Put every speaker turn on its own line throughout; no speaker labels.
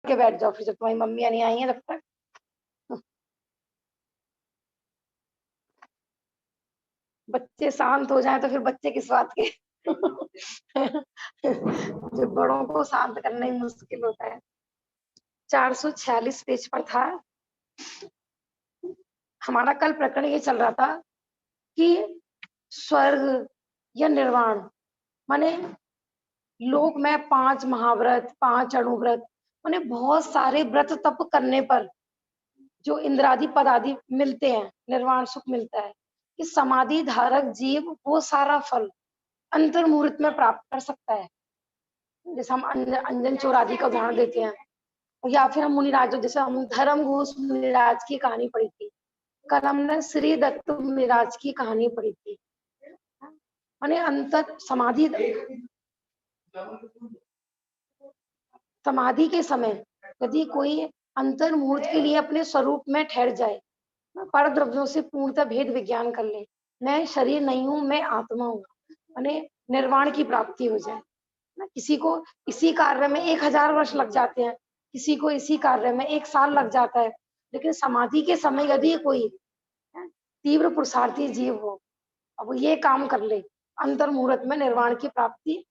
के बैठ जाओ फिर, जब तुम्हारी मम्मी नहीं आई है तब तक। बच्चे शांत हो जाए तो फिर बच्चे किस बात के। जो बड़ों को शांत करना ही मुश्किल होता है। 446 पेज पर था। हमारा कल प्रकरण ये चल रहा था कि स्वर्ग या निर्वाण, माने लोक में 5 महाव्रत, 5 अणुव्रत, माने बहुत सारे व्रत तप करने पर जो इंद्रादि पद आदि मिलते हैं, निर्वाण सुख मिलता है, कि समाधि धारक जीव वो सारा फल अंतर मुहूर्त में प्राप्त कर सकता है। जैसे हम अंजन चोर आदि का उदाहरण देते हैं, या फिर हम मुनिराज, जैसे हम धर्म घोष मुनिराज की कहानी पढ़ी थी, कल हमने श्री दत्त मुनिराज की कहानी पढ़ी थी। माने अंतर समाधि के समय यदि कोई अंतर मुहूर्त के लिए अपने स्वरूप में ठहर जाए, पर द्रव्यों से पूर्णतः भेद विज्ञान कर ले, मैं शरीर नहीं हूँ, मैं आत्मा हूँ, माने निर्वाण की प्राप्ति हो जाए ना। किसी को इसी कार्य में 1000 वर्ष लग जाते हैं, किसी को इसी कार्य में 1 साल लग जाता है, लेकिन समाधि के समय यदि कोई तीव्र पुरुषार्थी जीव हो, अब ये काम कर ले, अंतर मुहूर्त में निर्वाण की प्राप्ति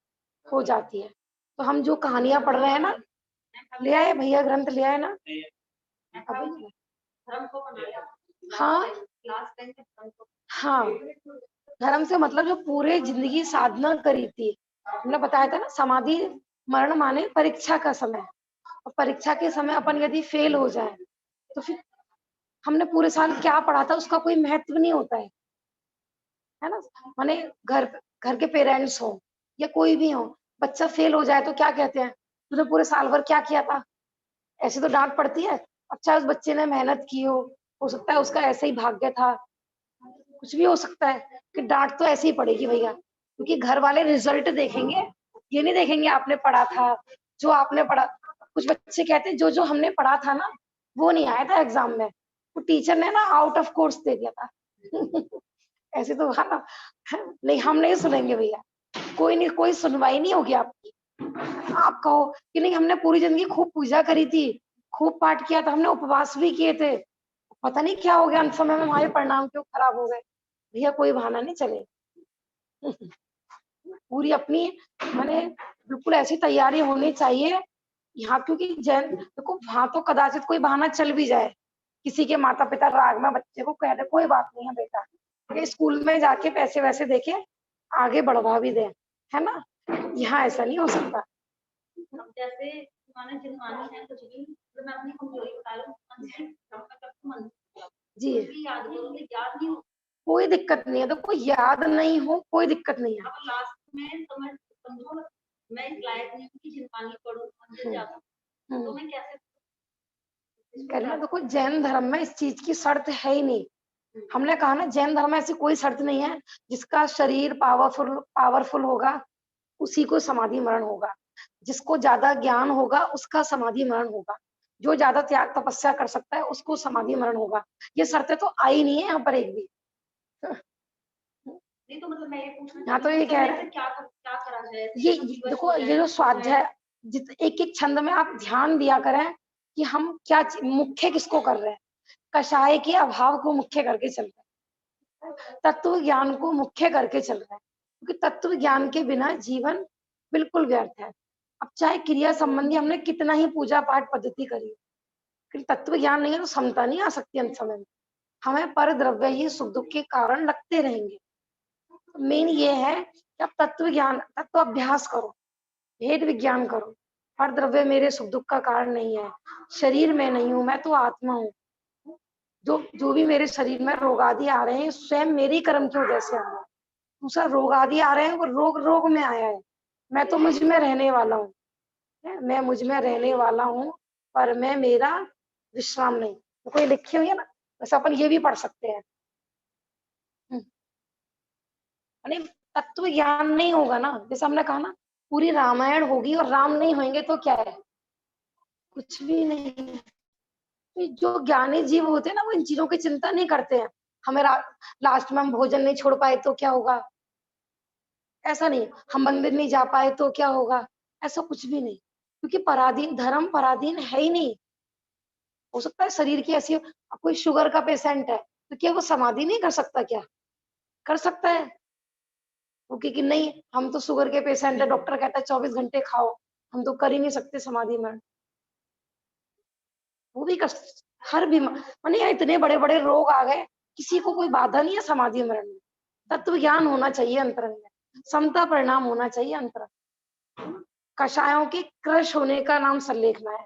हो जाती है। तो हम जो कहानियां पढ़ रहे हैं ना, ले आए भैया, ग्रंथ ले आए ना अभी? हाँ हाँ, धर्म से मतलब जो पूरे जिंदगी साधना करी थी, हमने बताया था ना, समाधि मरण माने परीक्षा का समय, और परीक्षा के समय अपन यदि फेल हो जाए तो फिर हमने पूरे साल क्या पढ़ा था उसका कोई महत्व नहीं होता है ना। माने घर घर के पेरेंट्स हो या कोई भी हो, बच्चा फेल हो जाए तो क्या कहते हैं, तूने पूरे साल भर क्या किया था, ऐसे तो डांट पड़ती है। अच्छा, उस बच्चे ने मेहनत की हो सकता है उसका ऐसे ही भाग्य था, कुछ भी हो सकता है, कि डांट तो ऐसे ही पड़ेगी भैया, क्योंकि घर वाले रिजल्ट देखेंगे, ये नहीं देखेंगे आपने पढ़ा था, जो आपने पढ़ा। कुछ बच्चे कहते हैं जो जो हमने पढ़ा था ना वो नहीं आया था एग्जाम में, वो टीचर ने ना आउट ऑफ कोर्स दे दिया था। ऐसे तो है ना। नहीं, हम नहीं सुनेंगे भैया, कोई नहीं, कोई सुनवाई नहीं होगी आपकी। आप कहो कि नहीं हमने पूरी जिंदगी खूब पूजा करी थी, खूब पाठ किया था, हमने उपवास भी किए थे, पता नहीं क्या हो गया अंत समय में हमारे परिणाम क्यों खराब हो गए, भैया कोई बहाना नहीं चले। पूरी अपनी माने बिल्कुल ऐसी तैयारी होनी चाहिए यहाँ, क्योंकि जैन देखो वहां तो कदाचित कोई बहाना चल भी जाए, किसी के माता पिता राग में बच्चे को कह दे कोई बात नहीं है बेटा, ये स्कूल में जाके पैसे वैसे देके आगे बढ़वा भी दे, है ना। यहाँ ऐसा नहीं हो सकता। जैसे जिनवानी है कुछ भी, तो मैं अपनी कमजोरी बता लूं जी, याद नहीं हो, कोई दिक्कत नहीं है, तो कोई याद नहीं हो कोई दिक्कत नहीं है। लास्ट में तो मैं समझो मैं इस लायक नहीं हूँ कि जिनवानी पढ़ूं मंदिर जाऊं, तो मैं कैसे करें। देखो जैन धर्म में इस चीज की शर्त है ही नहीं, हमने कहा ना जैन धर्म में ऐसी कोई शर्त नहीं है, जिसका शरीर पावरफुल होगा उसी को समाधि मरण होगा, जिसको ज्यादा ज्ञान होगा उसका समाधि मरण होगा, जो ज्यादा त्याग तपस्या कर सकता है उसको समाधि मरण होगा। ये शर्तें तो आई नहीं है यहाँ पर एक भी। नहीं तो मतलब मैं ये पूछना, हाँ तो ये कह रहे हैं क्या करा जाए, ये देखो ये जो स्वाध्याय एक एक छंद में आप ध्यान दिया करें कि हम क्या मुख्य किसको कर रहे हैं, कषाय के अभाव को मुख्य करके चल रहे हैं, तत्व ज्ञान को मुख्य करके चल रहे हैं, क्योंकि तत्व ज्ञान के बिना जीवन बिल्कुल व्यर्थ है। अब चाहे क्रिया संबंधी हमने कितना ही पूजा पाठ पद्धति करी, तत्व ज्ञान नहीं है तो समता नहीं आ सकती अंत समय में, हमें पर द्रव्य ही सुख दुख के कारण लगते रहेंगे। मेन ये है कि आप तत्व ज्ञान तत्व अभ्यास करो, भेद विज्ञान करो, पर द्रव्य मेरे सुख दुख का कारण नहीं है, शरीर में नहीं हूं, मैं तो आत्मा हूँ, जो भी मेरे शरीर में रोग आदि आ रहे हैं स्वयं मेरे कर्म की वजह से आ रहे हैं, दूसरा रोग आदि आ रहे हैं वो रोग में आया है, मैं तो मुझ में रहने वाला हूँ, मैं मुझ में रहने वाला हूँ, पर मैं मेरा विश्राम नहीं, तो कोई लिखी हुई है ना, वैसे अपन ये भी पढ़ सकते हैं। तत्व ज्ञान नहीं होगा ना, जैसे हमने कहा ना पूरी रामायण होगी और राम नहीं होंगे तो क्या है, कुछ भी नहीं है। तो जो ज्ञानी जीव होते हैं ना वो इन चीजों की चिंता नहीं करते हैं, हमें लास्ट में हम भोजन नहीं छोड़ पाए तो क्या होगा, ऐसा नहीं, हम मंदिर नहीं जा पाए तो क्या होगा, ऐसा कुछ भी नहीं। क्योंकि पराधीन, धर्म पराधीन है ही नहीं। हो सकता है शरीर की ऐसी, कोई शुगर का पेशेंट है, तो क्या वो समाधि नहीं कर सकता क्या? कर सकता है। वो कि नहीं, हम तो शुगर के पेशेंट है, डॉक्टर कहता है 24 घंटे खाओ, हम तो कर ही नहीं सकते समाधि में। वो भी कर, हर बीमार, माने इतने बड़े बड़े रोग आ गए, किसी को कोई बाधा नहीं है समाधि मरण में। तत्व ज्ञान होना चाहिए अंतरंग में, समता परिणाम होना चाहिए अंतरंग। कषायों के क्रश होने का नाम संलेखना है,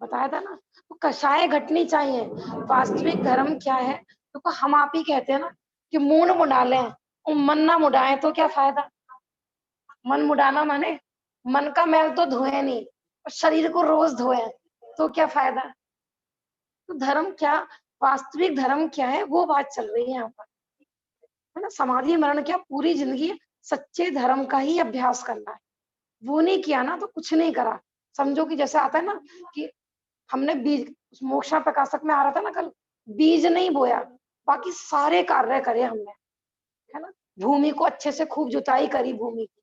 बताया था ना। तो कषाय घटनी चाहिए। वास्तविक धर्म क्या है? तो हम आप ही कहते हैं ना कि मूड मुड़ा लें और मन ना मुड़ाएं तो क्या फायदा। मन मुड़ाना माने मन का मैल तो धोए नहीं, और शरीर को रोज धोए तो क्या फायदा। तो धर्म क्या, वास्तविक धर्म क्या है, वो बात चल रही है यहाँ पर, है ना। समाधि मरण क्या, पूरी जिंदगी सच्चे धर्म का ही अभ्यास करना है। वो नहीं किया ना तो कुछ नहीं करा। समझो कि जैसे आता है ना कि हमने बीज, मोक्षा प्रकाशक में आ रहा था ना कल, बीज नहीं बोया, बाकी सारे कार्य करे हमने, है ना। भूमि को अच्छे से खूब जुताई करी, भूमि की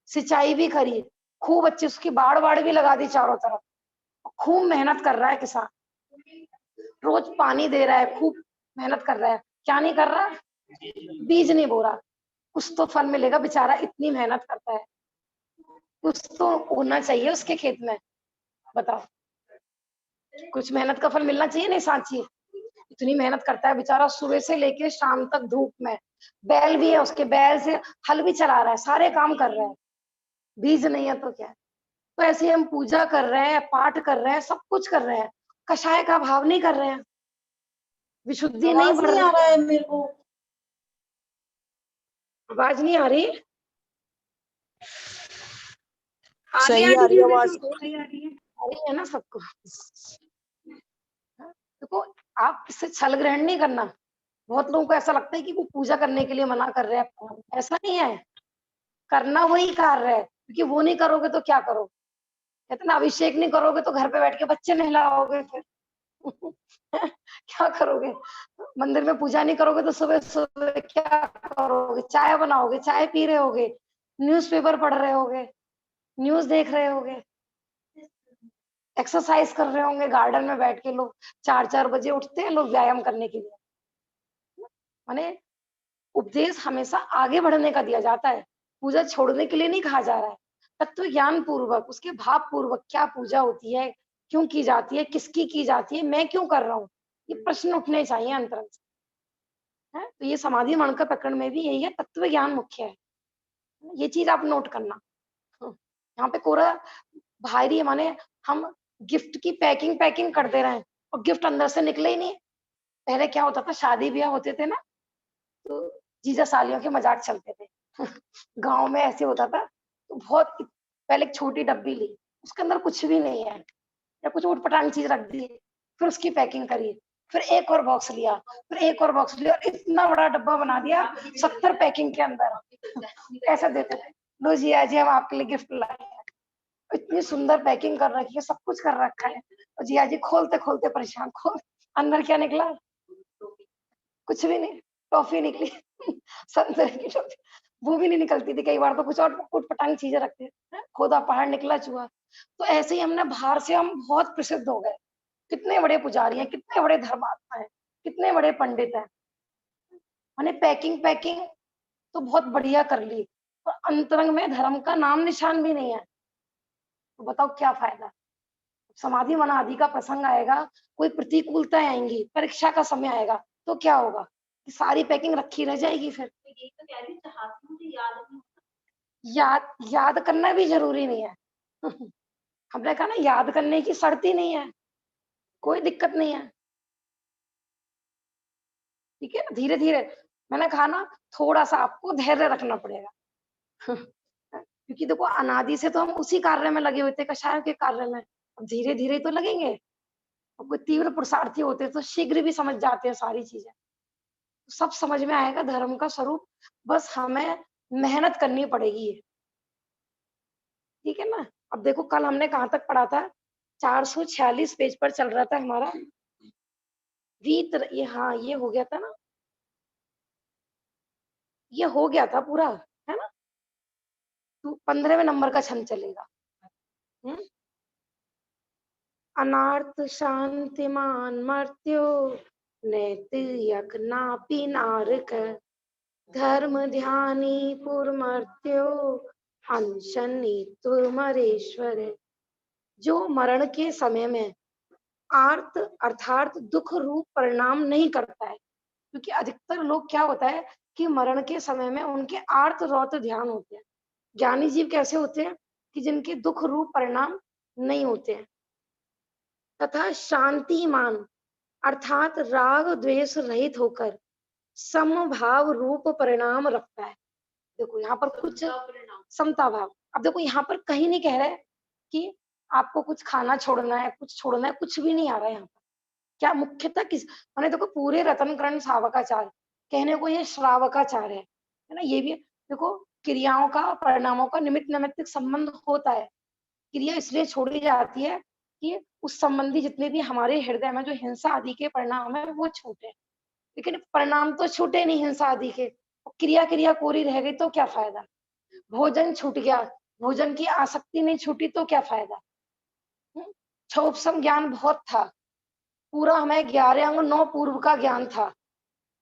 सिंचाई भी करी, खूब अच्छी उसकी बाड़ बाड़ भी लगा दी चारों तरफ। खूब मेहनत कर रहा है किसान, रोज पानी दे रहा है, खूब मेहनत कर रहा है। क्या नहीं कर रहा? बीज नहीं बो रहा। कुछ तो फल मिलेगा, बेचारा इतनी मेहनत करता है, कुछ तो होना चाहिए उसके खेत में। बताओ, कुछ मेहनत का फल मिलना चाहिए, नहीं सांची? इतनी मेहनत करता है बेचारा, सुबह से लेके शाम तक धूप में। बैल भी है उसके, बैल से हल भी चला रहा है, सारे काम कर रहा है। बीज नहीं है तो क्या है? तो ऐसे हम पूजा कर रहे हैं, पाठ कर रहे हैं, सब कुछ कर रहे हैं, कषाय का भाव नहीं कर रहे हैं, विशुद्धि नहीं
आवाज
बढ़
नहीं
रही
आ रहा
है।
है मेरे को।
आवाज नहीं आ रही? आ रही
सही
है
आ रही है
दीदी,
आवाज
तो
तो।
सही आ रही है। आ रही है ना सबको? हाँ, देखो, आप इससे छल ग्रहण नहीं करना। बहुत लोगों को ऐसा लगता है कि वो पूजा करने के लिए मना कर रहे हैं, ऐसा नहीं है। करना वही कार्य है, क्योंकि वो नहीं करोगे तो क्या करोगे? कहते ना, अभिषेक नहीं करोगे तो घर पे बैठ के बच्चे नहलाओगे फिर। क्या करोगे? मंदिर में पूजा नहीं करोगे तो सुबह सुबह क्या करोगे? चाय बनाओगे, चाय पी रहे होगे, न्यूज़पेपर पढ़ रहे होगे, न्यूज देख रहे होगे, एक्सरसाइज कर रहे होंगे गार्डन में बैठ के। लोग 4-4 बजे उठते हैं लोग व्यायाम करने के लिए। माने उपदेश हमेशा आगे बढ़ने का दिया जाता है, पूजा छोड़ने के लिए नहीं कहा जा रहा है। तत्व ज्ञान पूर्वक, उसके भाव पूर्वक क्या पूजा होती है, क्यों की जाती है, किसकी की जाती है, मैं क्यों कर रहा हूँ, ये प्रश्न उठने चाहिए अंतरंग से, है। तो ये समाधि मानकर प्रकरण में भी यही है, तत्व ज्ञान मुख्य है। ये चीज आप नोट करना। यहाँ पे कोरा भारी है, माने हम गिफ्ट की पैकिंग पैकिंग कर दे रहे हैं और गिफ्ट अंदर से निकले ही नहीं। पहले क्या होता था, शादी ब्याह होते थे ना, तो जीजा सालियों के मजाक चलते थे। गांव में ऐसे होता था, तो बहुत पहले एक छोटी डब्बी ली, उसके अंदर कुछ भी नहीं है, या कुछ उटपटांग चीज रख दी, फिर उसकी पैकिंग करी, फिर एक और बॉक्स लिया, फिर एक और बॉक्स लिया, और इतना बड़ा डब्बा बना दिया 70 पैकिंग के अंदर। ऐसा देते थे, लो जी आज हम आपके लिए गिफ्ट लाए हैं। इतनी सुंदर पैकिंग कर रखी है, सब कुछ कर रखा है, और जिया जी खोलते खोलते परेशान, खोल, अंदर क्या निकला? कुछ भी नहीं, टॉफी निकली। संतरे की टॉफी, वो भी नहीं निकलती थी, कई बार तो कुछ और उटपटांग चीजें रखते हैं, खोदा पहाड़ निकला चूहा। तो ऐसे ही हमने बाहर से हम बहुत प्रसिद्ध हो गए, कितने बड़े पुजारी हैं, कितने बड़े धर्मात्मा हैं, कितने बड़े पंडित हैं। मैंने पैकिंग पैकिंग तो बहुत बढ़िया कर ली, और अंतरंग में धर्म का नाम निशान भी नहीं है, तो बताओ क्या फायदा। समाधि मन आदि का प्रसंग आएगा, कोई प्रतिकूलताएं आएंगी, परीक्षा का समय आएगा, तो क्या होगा कि सारी पैकिंग रखी रह जाएगी फिर। याद याद करना भी जरूरी नहीं है। हमने कहा ना, याद करने की शर्त ही नहीं है, कोई दिक्कत नहीं है, ठीक है ना। धीरे धीरे, मैंने कहा ना, थोड़ा सा आपको धैर्य रखना पड़ेगा। क्योंकि देखो, अनादि से तो हम उसी कार्य में लगे हुए थे, कषायों के कार्य में, अब धीरे धीरे तो लगेंगे। और कोई तीव्र पुरुषार्थी होते हैं तो शीघ्र भी समझ जाते हैं सारी चीजें, सब समझ में आएगा धर्म का स्वरूप। बस हमें मेहनत करनी पड़ेगी, ठीक है ना। अब देखो, कल हमने कहाँ तक पढ़ा था? 446 पेज पर चल रहा था हमारा। ये, हाँ, ये हो गया था ना, ये हो गया था पूरा, है ना। तो 15वें नंबर का छंद चलेगा। हम्म अनार्थ शांतिमान मर्त्यो नैतियक नापि नारक धर्म ध्यानी पुरमर्त्यो अनशनी तुमरेश्वर। जो मरण के समय में आर्त अर्थात दुख रूप परिणाम नहीं करता है, क्योंकि अधिकतर लोग क्या होता है कि मरण के समय में उनके आर्त रौद्र ध्यान होते हैं। ज्ञानी जीव कैसे होते हैं कि जिनके दुख रूप परिणाम नहीं होते हैं। तथा शांतिमान अर्थात राग द्वेष रहित होकर समभाव रूप परिणाम रखता है। देखो यहाँ पर कुछ समता भाव। अब देखो यहाँ पर कहीं नहीं कह रहा है कि आपको कुछ खाना छोड़ना है, कुछ छोड़ना है, कुछ भी नहीं आ रहा है यहाँ पर। क्या मुख्यतः किस मैंने देखो पूरे रतनकरण सावकाचार कहने को ये श्रावकाचार है ना। ये भी देखो क्रियाओं का परिणामों का निमित्त नैमित्तिक संबंध होता है। क्रिया इसलिए छोड़ी जाती है कि उस संबंधी जितने भी हमारे हृदय में जो हिंसा आदि के परिणाम है वो छूटे, लेकिन परिणाम तो छूटे नहीं हिंसा आदि के। क्रिया क्रिया कोरी रह गई तो क्या फायदा। भोजन छूट गया, भोजन की आसक्ति नहीं छूटी तो क्या फायदा। क्षोभसम ज्ञान बहुत था, पूरा हमें 11 अंग 9 पूर्व का ज्ञान था,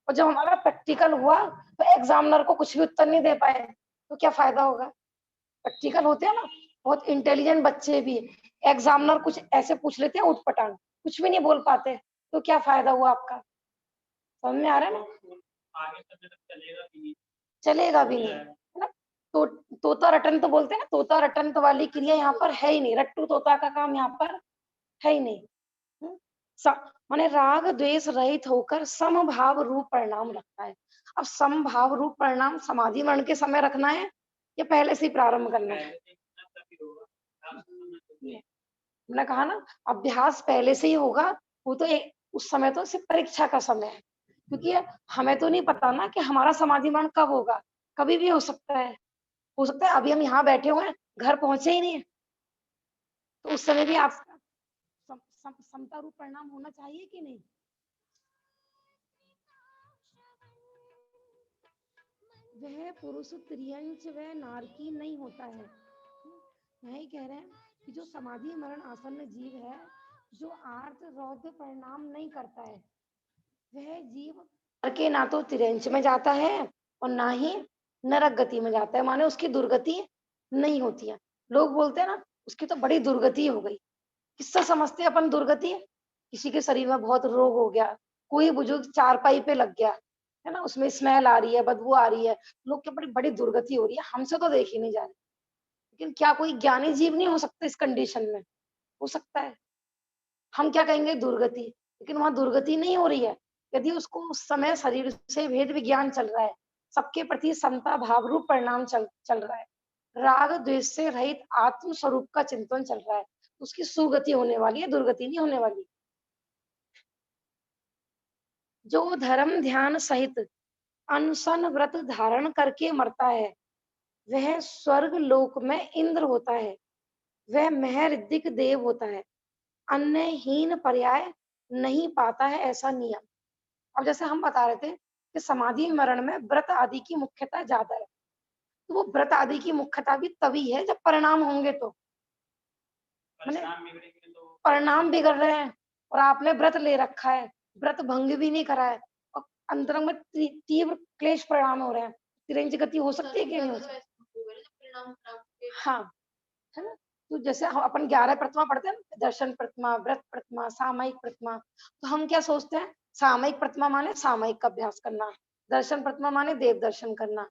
और जब हमारा प्रैक्टिकल हुआ तो एग्जामिनर को कुछ भी उत्तर नहीं दे पाए तो क्या फायदा होगा। प्रैक्टिकल होते हैं ना, बहुत इंटेलिजेंट बच्चे भी एग्जामिनर कुछ ऐसे पूछ लेते हैं उठपटांग, कुछ भी नहीं बोल पाते, तो क्या फायदा हुआ आपका। समझ में आ रहा है ना। आगे चलेगा भी नहीं है ना। तो तोता रटन तो बोलते हैं ना, तोता रटन तो वाली क्रिया यहाँ पर है ही नहीं। रट्टू तोता का काम यहाँ पर है ही नहीं। माने राग द्वेष रहित होकर समभाव रूप परिणाम रखता है। अब समभाव रूप परिणाम समाधि मरण के समय रखना है या पहले से ही प्रारंभ करना है। मैंने कहा ना अभ्यास पहले से ही होगा। वो तो उस समय तो सिर्फ परीक्षा का समय है, क्योंकि हमें तो नहीं पता ना कि हमारा समाधि मरण कब होगा। कभी भी हो सकता है। हो सकता है अभी हम यहाँ बैठे हुए हैं, घर पहुंचे ही नहीं, तो उस समय भी आपका समता रूप परिणाम होना चाहिए कि नहीं। वह पुरुष त्रियंच व नारकी नहीं होता है। यही कह रहे हैं कि जो समाधि मरण आसन्न जीव है, जो आर्त रौद्र परिणाम नहीं करता है, वह जीव के ना तो तिरंच में जाता है और ना ही नरक गति में जाता है, माने उसकी दुर्गति नहीं होती है। लोग बोलते हैं ना उसकी तो बड़ी दुर्गति हो गई। किससे समझते हैं अपन दुर्गति। किसी के शरीर में बहुत रोग हो गया, कोई बुजुर्ग चारपाई पे लग गया है ना, उसमें स्मेल आ रही है, बदबू आ रही है, लोग के बड़ी बड़ी दुर्गति हो रही है, हमसे तो देखी नहीं जा रही। लेकिन क्या कोई ज्ञानी जीव नहीं हो सकता इस कंडीशन में। हो सकता है। हम क्या कहेंगे दुर्गति, लेकिन वहां दुर्गति नहीं हो रही है। यदि उसको उस समय शरीर से भेद विज्ञान चल रहा है, सबके प्रति समता भाव रूप परिणाम चल रहा है, राग द्वेष से रहित आत्म स्वरूप का चिंतन चल रहा है, तो उसकी सुगति होने वाली है, दुर्गति नहीं होने वाली। जो धर्म ध्यान सहित अनशन व्रत धारण करके मरता है, वह स्वर्ग लोक में इंद्र होता है, वह महऋदिक देव होता है, अन्यहीन पर्याय नहीं पाता है, ऐसा नियम। अब जैसे हम बता रहे थे कि समाधि मरण में व्रत आदि की मुख्यता ज्यादा है, तो वो व्रत आदि की मुख्यता भी तभी है जब परिणाम होंगे। तो परिणाम बिगड़ रहे हैं और आपने व्रत ले रखा है, व्रत भंग भी नहीं करा है, और अंतरंग में तीव्र क्लेश परिणाम हो रहे हैं, तिरंज गति हो सकती है कि नहीं हो सकती। हाँ, है ना। तो जैसे हम अपन 11 प्रतिमा पढ़ते हैं ना, दर्शन प्रतिमा, व्रत प्रतिमा, सामयिक प्रतिमा, तो हम क्या सोचते हैं सामयिक प्रतिमा माने सामयिक का अभ्यास करना, दर्शन प्रतिमा माने देव दर्शन करना,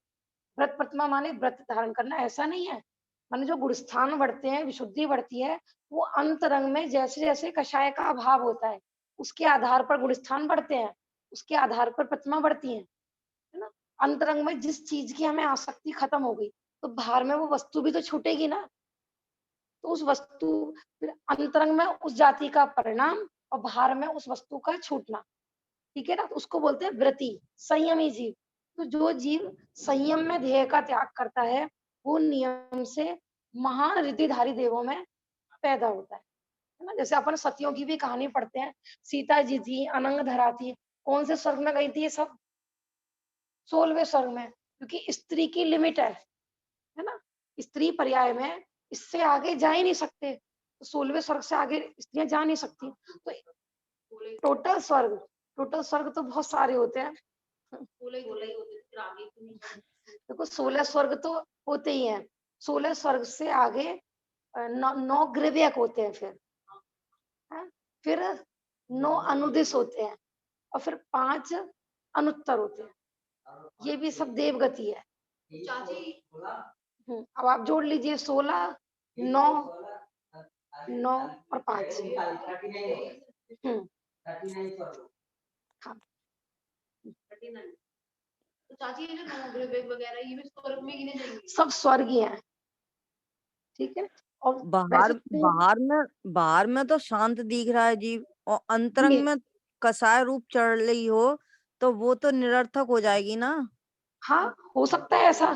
व्रत प्रतिमा माने व्रत धारण करना। ऐसा नहीं है। माने जो गुणस्थान बढ़ते हैं, विशुद्धि बढ़ती है, वो अंतरंग में जैसे जैसे कषाय का अभाव होता है, उसके आधार पर गुणस्थान बढ़ते हैं, उसके आधार पर प्रतिमा बढ़ती है ना। अंतरंग में जिस चीज की हमें आसक्ति खत्म हो गई, तो बाहर में वो वस्तु भी तो छूटेगी ना। तो उस वस्तु फिर अंतरंग में उस जाति का परिणाम और बाहर में उस वस्तु का छूटना, ठीक है ना। तो उसको बोलते हैं व्रती, संयमी जीव। तो जो जीव संयम में ध्येय का त्याग करता है, वो नियम से महान रिद्धिधारी देवों में पैदा होता है ना। जैसे अपन सतियों की भी कहानी पढ़ते हैं, सीता जी थी, अनंग धरा थी, कौन से स्वर्ग में गई थी ये सब, 16वें स्वर्ग में, क्योंकि स्त्री की लिमिट है ना। स्त्री पर्याय में इससे आगे जा ही नहीं सकते। तो 16वें स्वर्ग से आगे स्त्रियां जा नहीं सकती। तो टोटल स्वर्ग तो बहुत सारे होते हैं। देखो 16 स्वर्ग तो होते ही हैं। 16 स्वर्ग से आगे 9 ग्रव्यक होते हैं, है? फिर 9 अनुदिश होते हैं और फिर 5 अनुत्तर होते हैं। ये भी सब देवगति है। अब आप जोड़ लीजिए 16, 9, 9 और 5। हाँ। तो चाची ये जो नवग्रह वगैरह ये भी स्वर्ग में गिने जाएंगे? सब स्वर्गीय हैं, ठीक है। और
बाहर बाहर में तो शांत दिख रहा है जीव, और अंतरंग में कसाय रूप चढ़ रही हो तो वो तो निरर्थक हो जाएगी ना।
हाँ, हो सकता है ऐसा,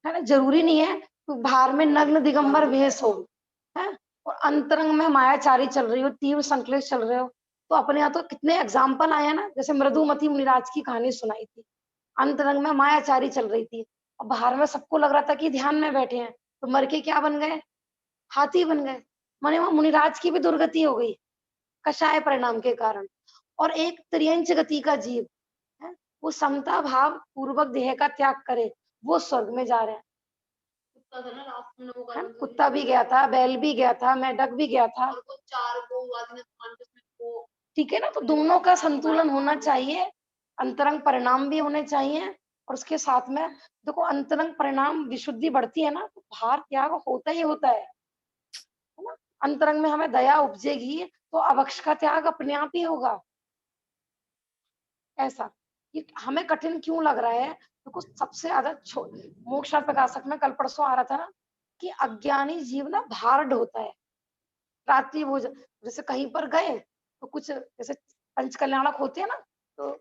है ना। जरूरी नहीं है तो बाहर में नग्न दिगंबर वेश हो, है, और अंतरंग में मायाचारी चल रही हो, तीव्र संकलेश चल रहे हो। तो अपने यहाँ तो कितने एग्जाम्पल आए ना, जैसे मृदुमती मुनिराज की कहानी सुनाई थी। अंतरंग में मायाचारी चल रही थी और बाहर में सबको लग रहा था कि ध्यान में बैठे हैं, तो मर के क्या बन गए? हाथी बन गए। माने वहां मुनिराज की भी दुर्गति हो गई कषाय परिणाम के कारण। और एक त्रियंच गति का जीव है, वो समता भाव पूर्वक देह का त्याग करे, वो स्वर्ग में जा रहे हैं। कुत्ता भी गया था, बैल भी गया था, मेढक भी गया था, ठीक है ना। तो दोनों का संतुलन होना चाहिए, अंतरंग परिणाम भी होने चाहिए और उसके साथ में देखो अंतरंग परिणाम विशुद्धि बढ़ती है ना, तो बाहर त्याग होता ही होता है ना। अंतरंग में हमें दया उपजेगी तो अवक्ष का त्याग अपने आप ही होगा। ऐसा ये हमें कठिन क्यों लग रहा है? देखो सबसे ज्यादा मोक्ष प्रकाशक में कल परसों आ रहा था ना कि अज्ञानी जीव ना भार होता है। रात्रि भोजन जैसे कहीं पर गए तो कुछ जैसे पंच कल्याणक होते हैं ना, तो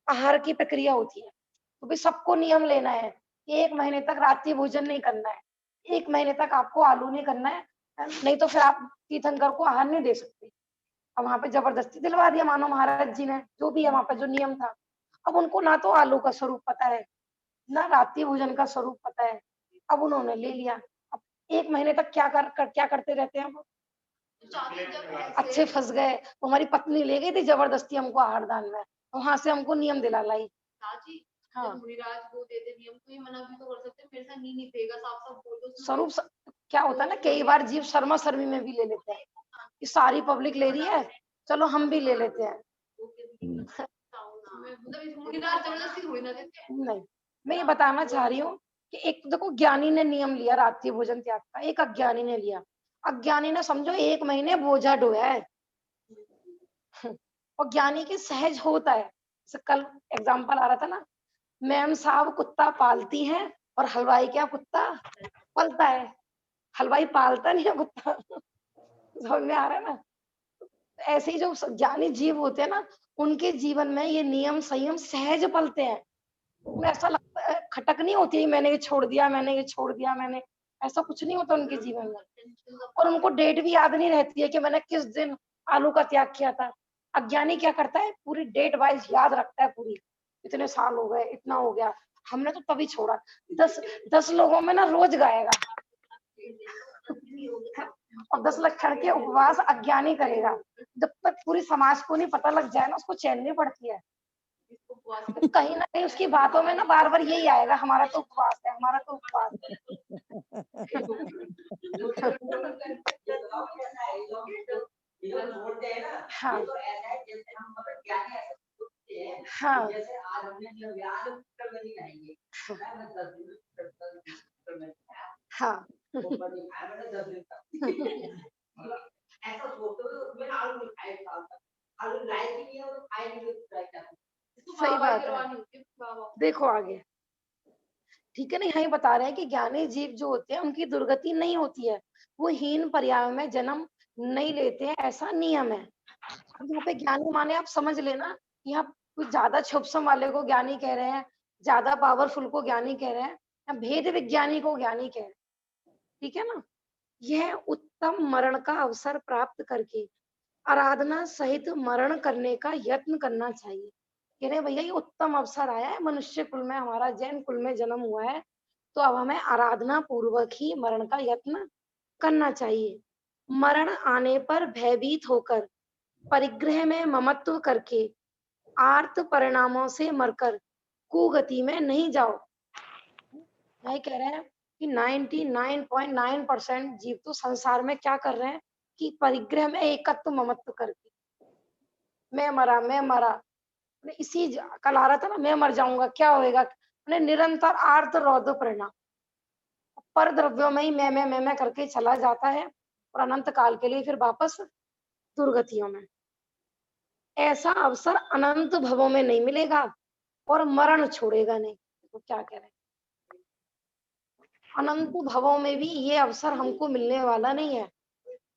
आहार की प्रक्रिया होती है। तो भाई सबको नियम लेना है कि 1 महीने तक रात्रि भोजन नहीं करना है, 1 महीने तक आपको आलू नहीं करना है, नहीं तो फिर आप तीर्थंकर को आहार नहीं दे सकते। अब वहां पे जबरदस्ती दिलवा दिया मानो महाराज जी ने, जो भी है वहां पे जो नियम था। अब उनको ना तो आलू का स्वरूप पता है, ना रात्रि भोजन का स्वरूप पता है, अब उन्होंने ले लिया। अब 1 महीने तक क्या करते रहते हैं वो? अच्छे फंस गए तो हमारी पत्नी ले गई थी जबरदस्ती हमको आहार दान में, वहां से हमको नियम दिला लाई। हाँ, मुनिराज वो देते नियम तो ये मना भी तो कर सकते हैं, मेरे साथ नहीं निभेगा, साफ साफ बोल दो। स्वरूप क्या होता है ना, कई बार जीव शर्मा शर्मी में भी ले लेते हैं कि सारी पब्लिक ले रही है, चलो हम भी ले लेते हैं। नहीं, मैं ये बताना चाह रही हूँ कि एक तो देखो ज्ञानी ने नियम लिया रात्रि भोजन त्याग का, एक अज्ञानी ने लिया। अज्ञानी ने समझो 1 महीने बोझा ढोया है और ज्ञानी की सहज होता है। जैसे कल एग्जाम्पल आ रहा था ना, मैम साहब कुत्ता पालती हैं और हलवाई क्या कुत्ता पलता है, हलवाई पालता नहीं है कुत्ता समझ में आ रहा है ना। ऐसे ही जो ज्ञानी जीव होते हैं ना, उनके जीवन में ये नियम संयम सहज पलते हैं। उन्हें ऐसा लगता है, खटक नहीं होती है मैंने ये छोड़ दिया, मैंने ये छोड़ दिया, मैंने, ऐसा कुछ नहीं होता उनके जीवन में। और उनको डेट भी याद नहीं रहती है कि मैंने किस दिन आलू का त्याग किया था। अज्ञानी क्या करता है, पूरी डेट वाइज याद रखता है, पूरी इतने साल हो गए, इतना हो गया, हमने तो तभी छोड़ा। 10 लोगों में ना रोज गाएगा और 10 लक्षण के उपवास अज्ञानी करेगा। जब तक पूरी समाज को नहीं पता लग जाए ना, उसको चैन नहीं पड़ती है। कहीं ना कहीं उसकी बातों में ना बार बार यही आएगा, हमारा तो उपवास है, हमारा तो उपवास है। हाँ हाँ सही बात है। देखो आगे, ठीक है ना, यही बता रहे हैं कि ज्ञानी जीव जो होते हैं उनकी दुर्गति नहीं होती है, वो हीन पर्याय में जन्म नहीं लेते हैं, ऐसा नियम है। अब यहाँ पे ज्ञानी माने आप समझ लेना, यहाँ कुछ ज्यादा क्षुब्सम वाले को ज्ञानी कह रहे हैं, ज्यादा पावरफुल को ज्ञानी कह रहे हैं, या भेद विज्ञानी को ज्ञानी कह रहे हैं, ठीक है ना। यह उत्तम मरण का अवसर प्राप्त करके आराधना सहित मरण करने का यत्न करना चाहिए। कह रहे भैया ये उत्तम अवसर आया है, मनुष्य कुल में, हमारा जैन कुल में जन्म हुआ है, तो अब हमें आराधना पूर्वक ही मरण का यत्न करना चाहिए। मरण आने पर भयभीत होकर परिग्रह में ममत्व करके आर्त परिणामों से मरकर कुगति में नहीं जाओ। यही कह रहे हैं कि 99.9% जीव तो संसार में क्या कर रहे हैं कि परिग्रह में एकत्व ममत्व करके मैं मरा, मैं मरा, इसी कल आ रहा था ना, मैं मर जाऊंगा क्या होएगा, निरंतर आर्त रौद्र परिणाम, पर द्रव्यों में ही मैं करके चला जाता है और अनंत काल के लिए फिर वापस दुर्गतियों में। ऐसा अवसर अनंत भवों में नहीं मिलेगा और मरण छोड़ेगा नहीं। तो क्या कह रहे हैं, अनंत भवों में भी ये अवसर हमको मिलने वाला नहीं है।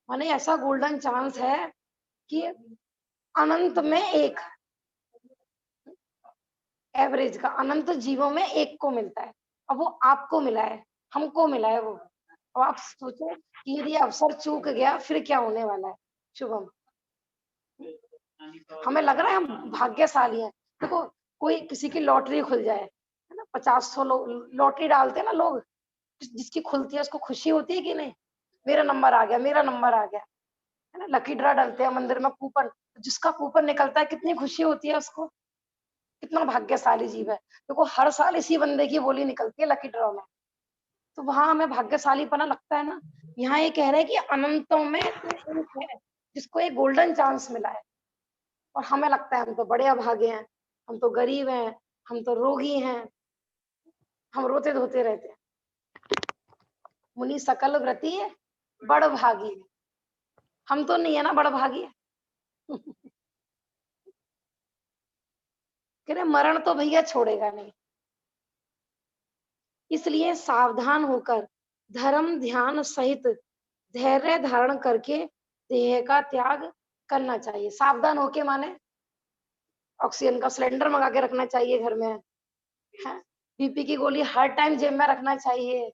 माने ऐसा गोल्डन चांस है कि अनंत में एक, एवरेज का अनंत जीवों में एक को मिलता है। अब वो आपको मिला है, हमको मिला है वो। अब आप सोचो कि यदि अवसर चूक गया फिर क्या होने वाला है। शुभम, हमें लग रहा है हम भाग्यशाली हैं। देखो कोई किसी की लॉटरी खुल जाए, है ना, 50-100 लॉटरी डालते हैं ना लोग, जिसकी खुलती है उसको खुशी होती है कि नहीं, मेरा नंबर आ गया, मेरा नंबर आ गया, है ना। लकी ड्रा डालते हैं मंदिर में, कूपन, जिसका कूपन निकलता है कितनी खुशी होती है उसको, कितना भाग्यशाली जीव है। देखो हर साल इसी बंदे की बोली निकलती है लकी ड्रॉ में, तो वहां हमें भाग्यशालीपना लगता है ना। यहाँ ये कह रहे हैं कि अनंतों में तो एक है जिसको एक गोल्डन चांस मिला है, और हमें लगता है हम तो बड़े अभागे हैं, हम तो गरीब हैं, हम तो रोगी हैं, हम रोते धोते रहते हैं। मुनि सकल व्रती है बड़ भागी, हम तो नहीं है ना बड़ भागी। कह रहे मरण तो भैया छोड़ेगा नहीं, इसलिए सावधान होकर धर्म ध्यान सहित धैर्य धारण करके देह का त्याग करना चाहिए। सावधान होके माने ऑक्सीजन का सिलेंडर मंगा के रखना चाहिए घर में, है, बीपी की गोली हर टाइम जेब में रखना चाहिए,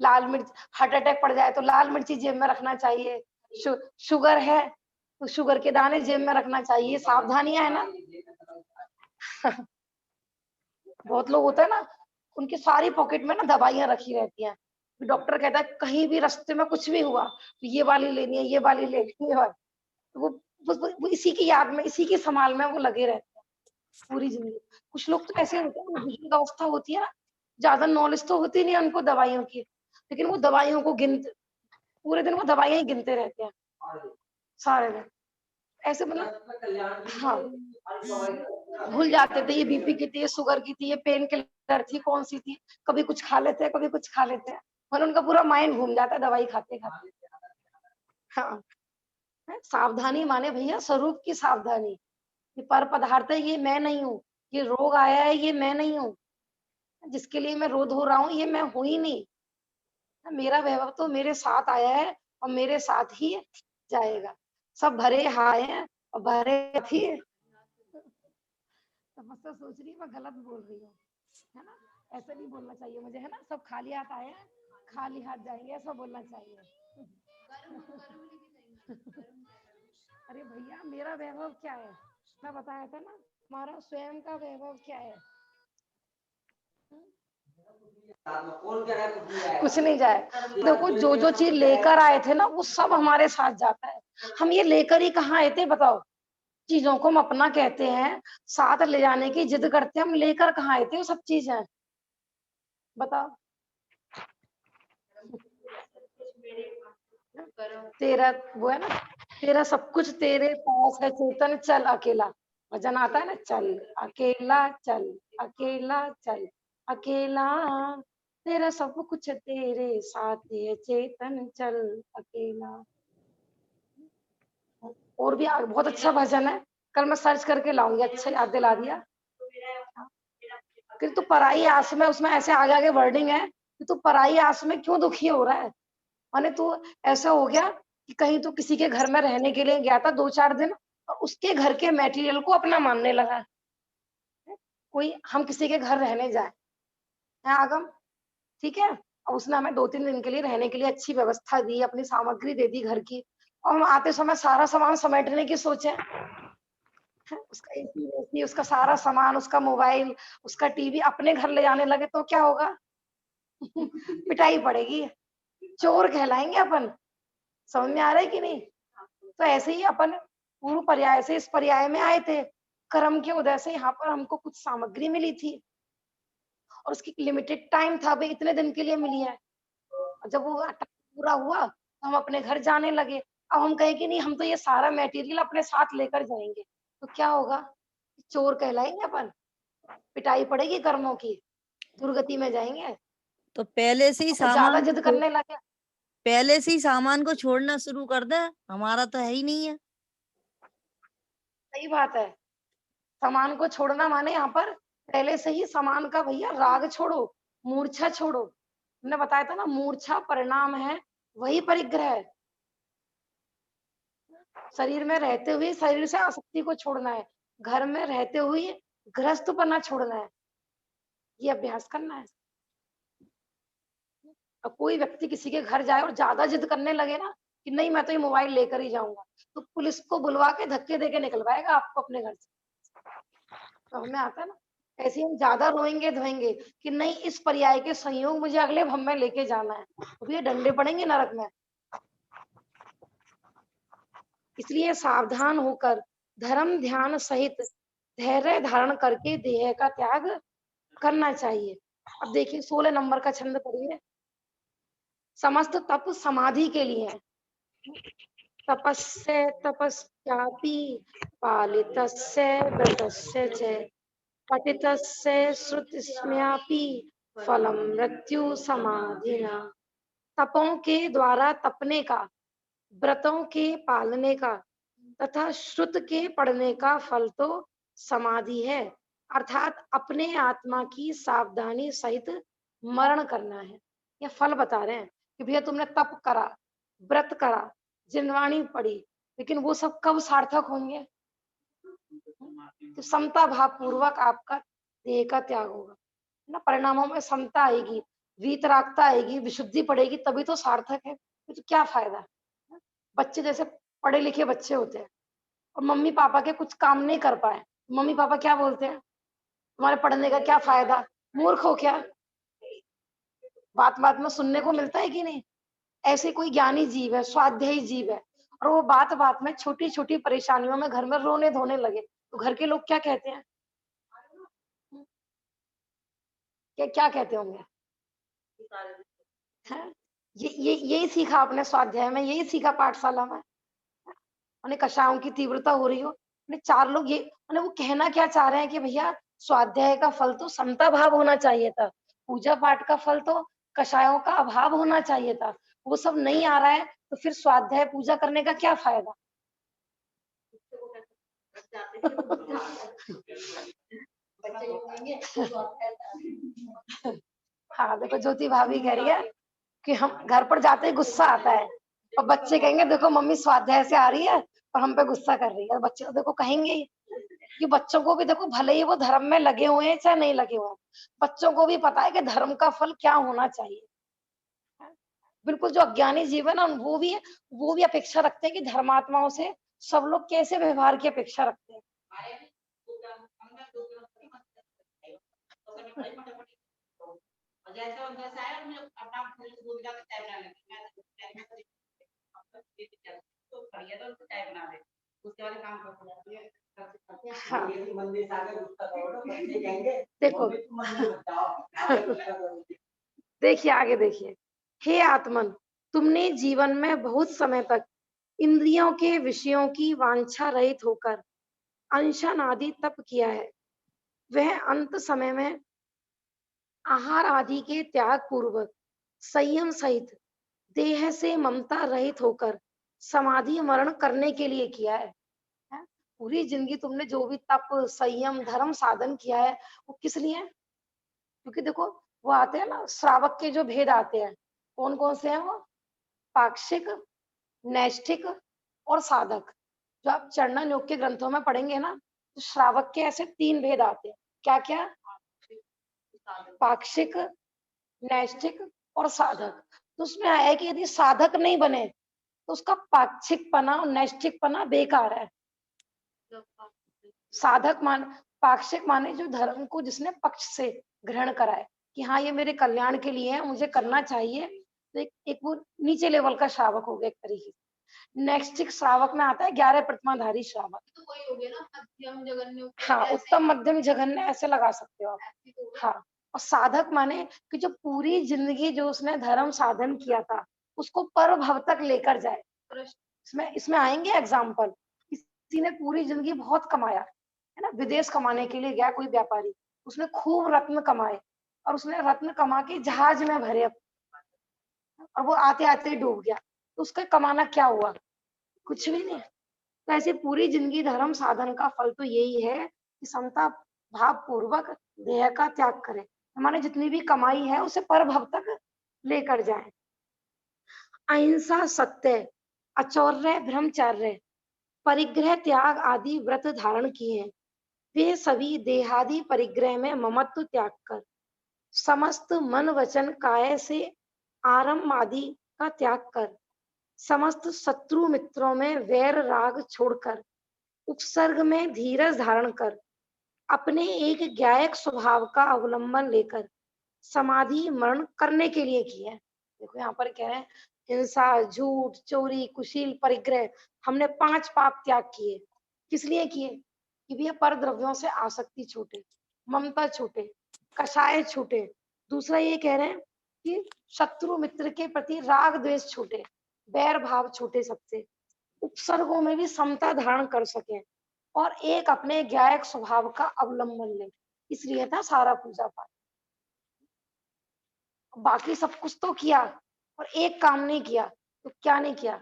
लाल मिर्च, हार्ट अटैक पड़ जाए तो लाल मिर्ची जेब में रखना चाहिए, शुगर है तो शुगर के दाने जेब में रखना चाहिए। सावधानियां है ना। बहुत लोग होते हैं ना, उनकी सारी पॉकेट में ना दवाइयां रखी रहती हैं, डॉक्टर कहता है कहीं भी रास्ते में कुछ भी हुआ तो ये वाली लेनी है, ये वाली लेनी है, तो वो इसी की याद में, इसी की संभाल में वो लगे रहते हैं पूरी जिंदगी। कुछ लोग तो ऐसे होते हैं, बुजुर्ग अवस्था होती है ना, ज्यादा नॉलेज तो होती नहीं है उनको दवाइयों की, लेकिन वो दवाइयों को गिनते, पूरे दिन वो दवाइयां ही गिनते रहते हैं सारे दिन, ऐसे मतलब हाँ, भूल जाते थे ये बीपी की थी, ये शुगर की थी, ये पेन किलर थी, कौन सी थी, कभी कुछ खा लेते हैं, कभी कुछ खा लेते हैं, और उनका पूरा माइंड घूम जाता है दवाई खाते खाते। हाँ, सावधानी माने भैया स्वरूप की सावधानी, ये पर पदार्थ है, ये मैं नहीं हूँ, ये रोग आया है, ये मैं नहीं हूँ, जिसके लिए मैं रो धो रहा हूँ ये मैं हूँ ही नहीं, मेरा वैभव तो मेरे साथ आया है और मेरे साथ ही जाएगा। सब भरे हाय हैं और भरे थी, समस्या सोच रही मैं गलत बोल रही हूँ, है ना, ऐसा नहीं बोलना चाहिए मुझे, है ना, सब खाली हाथ आए हैं खाली हाथ जाएंगे, ऐसा बोलना चाहिए। अरे भैया मेरा वैभव क्या है, मैं बताया था ना, हमारा स्वयं का वैभव क्या है, कुछ नहीं जाए। देखो जो जो चीज लेकर आए थे ना वो सब हमारे साथ जाता है, हम ये लेकर ही कहाँ आए थे बताओ, चीजों को हम अपना कहते हैं, साथ ले जाने की जिद करते हैं, हम लेकर कहाँ आए थे वो सब चीजें, बताओ। तेरा वो है ना, तेरा सब कुछ तेरे पास है चेतन, चल अकेला, भजन आता है ना, चल अकेला चल, अकेला चल अकेला, तेरा सब कुछ तेरे साथ है चेतन, चल अकेला। और भी बहुत अच्छा भजन है, कल मैं सर्च करके लाऊंगी, अच्छा याद दिला दिया। कि तू पराई आस में, उसमें ऐसे आगे आगे वर्डिंग है कि तू पराई आस में क्यों दुखी हो रहा है, माने तू ऐसा हो गया कि कहीं तो किसी के घर में रहने के लिए गया था 2-4 दिन, और उसके घर के मटेरियल को अपना मानने लगा। कोई हम किसी के घर रहने जाए है आगम, ठीक है, और उसने हमें 2-3 दिन के लिए रहने के लिए अच्छी व्यवस्था दी, अपनी सामग्री दे दी घर की, और हम आते समय सारा सामान समेटने की सोचे, उसका एसी वेसी, उसका सारा सामान, उसका मोबाइल, उसका टीवी अपने घर ले जाने लगे तो क्या होगा? पिटाई पड़ेगी, चोर कहलाएंगे अपन, समझ में आ रहा है कि नहीं? तो ऐसे ही अपन पूर्व पर्याय से इस पर्याय में आए थे। कर्म के उदय से यहाँ पर हमको कुछ सामग्री मिली थी और उसकी लिमिटेड टाइम था, भाई इतने दिन के लिए मिली है। और जब वो टाइम पूरा हुआ तो हम अपने घर जाने लगे। अब हम कहें कि नहीं, हम तो ये सारा मटेरियल अपने साथ लेकर जाएंगे, तो क्या होगा? चोर कहलाएंगे अपन, पिटाई पड़ेगी कर्मों की, दुर्गति में जाएंगे।
तो पहले से ही
और ज्यादा
सामान
जिद करने लगे।
पहले से ही सामान को छोड़ना शुरू कर दे, हमारा तो है ही नहीं है।
सही बात है। सामान को छोड़ना माने यहाँ पर पहले से ही सामान का भैया राग छोड़ो, मूर्छा छोड़ो। हमने बताया था ना, मूर्छा परिणाम है वही परिग्रह है। शरीर में रहते हुए शरीर से आसक्ति को छोड़ना है, घर में रहते हुए गृहस्थपना छोड़ना है, ये अभ्यास करना है। अब कोई व्यक्ति किसी के घर जाए और ज्यादा जिद करने लगे ना कि नहीं मैं तो ये मोबाइल लेकर ही जाऊंगा, तो पुलिस को बुलवा के धक्के देके निकलवाएगा आपको अपने घर से। तो हमें आता है ना, ऐसे ही हम ज्यादा रोएंगे धोएंगे कि नहीं इस पर्याय के संयोग मुझे अगले भव में लेके जाना है, तो ये डंडे पड़ेंगे नरक में। इसलिए सावधान होकर धर्म ध्यान सहित धैर्य धारण करके देह का त्याग करना चाहिए। अब देखिए 16 नंबर का छंद पढ़िए। समस्त तप समाधि के लिए है। तपस्य तपस्यापि पालितस्य व्रतस्य च पठितस्य श्रुतिस्म्यापि फलम मृत्यु समाधिना। तपों के द्वारा तपने का, व्रतों के पालने का तथा श्रुत के पढ़ने का फल तो समाधि है, अर्थात अपने आत्मा की सावधानी सहित मरण करना है। ये फल बता रहे हैं कि भैया तुमने तप करा, व्रत करा, जिनवाणी पढ़ी, लेकिन वो सब कब सार्थक होंगे? तो समता भाव पूर्वक आपका देह का त्याग होगा ना, परिणामों में समता आएगी, वीतरागता आएगी, विशुद्धि पड़ेगी, तभी तो सार्थक है। तो क्या फायदा? बच्चे जैसे पढ़े लिखे बच्चे होते हैं और मम्मी पापा के कुछ काम नहीं कर पाए, मम्मी पापा क्या बोलते हैं? तुम्हारे पढ़ने का क्या फायदा, मूर्ख हो क्या? बात बात में सुनने को मिलता है कि नहीं? ऐसे कोई ज्ञानी जीव है, स्वाध्यायी जीव है, और वो बात बात में छोटी छोटी परेशानियों में घर में रोने धोने लगे, तो घर के लोग क्या कहते हैं? क्या क्या कहते होंगे? हैं? ये यही सीखा आपने स्वाध्याय में, यही सीखा पाठशाला में? उन्हें कषायों की तीव्रता हो रही हो, उन्हें चार लोग ये वो कहना क्या चाह रहे हैं कि भैया स्वाध्याय का फल तो समता भाव होना चाहिए था, पूजा पाठ का फल तो कषायों का अभाव होना चाहिए था, वो सब नहीं आ रहा है, तो फिर स्वाध्याय पूजा करने का क्या फायदा? हाँ देखो ज्योति भाभी कह रही है कि हम घर पर जाते ही गुस्सा आता है, और बच्चे कहेंगे देखो मम्मी स्वाध्याय से आ रही है और हम पे गुस्सा कर रही है, बच्चे तो देखो कहेंगे ही। कि बच्चों को भी देखो, भले ही वो धर्म में लगे हुए हैं चाहे नहीं लगे हुए हैं, बच्चों को भी पता है कि धर्म का फल क्या होना चाहिए। बिल्कुल जो अज्ञानी जीव है ना, वो भी अपेक्षा रखते हैं कि धर्मात्माओं से सब लोग कैसे व्यवहार की अपेक्षा रखते हैं। हाँ देखो देखिए आगे देखिए। हे आत्मन, तुमने जीवन में बहुत समय तक इंद्रियों के विषयों की वांछा रहित होकर अनशन आदि तप किया है। वह अंत समय में आहार आदि के त्याग पूर्वक संयम सहित देह से ममता रहित होकर समाधि मरण करने के लिए किया है। हैं? पूरी जिंदगी तुमने जो भी तप संयम धर्म साधन किया है, वो किस लिए? क्योंकि देखो वो आते हैं ना, श्रावक के जो भेद आते हैं, कौन कौन से हैं वो? पाक्षिक, नैष्ठिक और साधक। जो आप चरणन योग के ग्रंथों में पढ़ेंगे ना, तो श्रावक के ऐसे 3 भेद आते हैं। क्या क्या? पाक्षिक, नैष्ठिक और साधक। तो उसमें आया है कि यदि साधक नहीं बने तो उसका पाक्षिकपना और नैष्ठिकपना बेकार है। साधक मान पाक्षिक माने जो धर्म को जिसने पक्ष से ग्रहण करा है कि हाँ ये मेरे कल्याण के लिए है, मुझे करना चाहिए, तो एक वो नीचे लेवल का श्रावक हो गया एक तरीके से। नेक्स्ट श्रावक में आता है 11 प्रतिमाधारी श्रावक। तो वही हो गया ना, मध्यम जघन्य। हाँ, उत्तम मध्यम जघन्य ऐसे लगा सकते हो आप। हाँ, और साधक माने कि जो पूरी जिंदगी जो उसने धर्म साधन किया था उसको पर भव तक लेकर जाए। इसमें आएंगे एग्जाम्पल। किसी ने पूरी जिंदगी बहुत कमाया है ना, विदेश कमाने के लिए गया कोई व्यापारी, उसने खूब रत्न कमाए और उसने रत्न कमा के जहाज में भरे और वो आते आते डूब गया, तो उसका कमाना क्या हुआ? कुछ भी नहीं। तो ऐसे पूरी जिंदगी धर्म साधन का फल तो यही है कि समता भाव पूर्वक देह का त्याग करें, हमारे जितनी भी कमाई है उसे पर भव तक लेकर जाए। अहिंसा, सत्य, अचौर्य, ब्रह्मचर्य, परिग्रह, त्याग आदि व्रत धारण किए। वे सभी देहादि परिग्रह में ममत्व त्याग कर समस्त मन वचन काय से आरंभ आदि का त्याग कर समस्त शत्रु मित्रों में वैर राग छोड़कर उपसर्ग में धीरज धारण कर अपने एक ज्ञायक स्वभाव का अवलंबन लेकर समाधि मरण करने के लिए किया है। देखो यहाँ पर कह रहे हैं हिंसा, झूठ, चोरी, कुशील, परिग्रह, हमने 5 पाप त्याग किए। किस लिए किए? कि भैया पर द्रव्यों से आसक्ति छूटे, ममता छूटे, कषाय छूटे। दूसरा ये कह रहे हैं कि शत्रु मित्र के प्रति राग द्वेष छूटे, बैर भाव छूटे सबसे, उपसर्गों में भी समता धारण कर सके और एक अपने ज्ञायक स्वभाव का अवलंबन ले। इसलिए था सारा पूजा पाठ। बाकी सब कुछ तो किया और एक काम नहीं किया, तो क्या नहीं किया?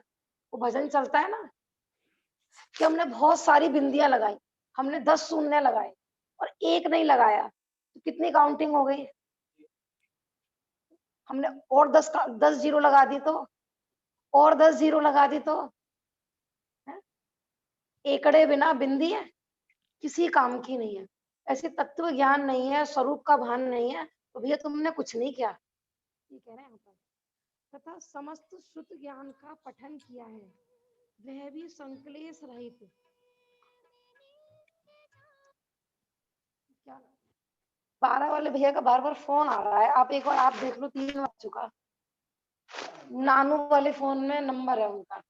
वो भजन चलता है ना कि हमने बहुत सारी बिंदियां लगाई, हमने 10 शून्य लगाए और एक नहीं लगाया, तो कितनी काउंटिंग हो गई? हमने और 10 जीरो लगा दी तो, और 10 जीरो लगा दी तो है? एकड़े बिना बिंदी है, किसी काम की नहीं है। ऐसे तत्व ज्ञान नहीं है, स्वरूप का भान नहीं है, तो भैया तुमने कुछ नहीं किया। ये कह रहे हैं यहाँ पर। तथा समस्त श्रुत ज्ञान का पठन किया है, वह भी संक्लेश रहित। क्या 12 वाले भैया का बार बार फोन आ रहा है, आप एक बार आप देख लो, 3 बज चुका। नानू वाले फोन में नंबर है उनका।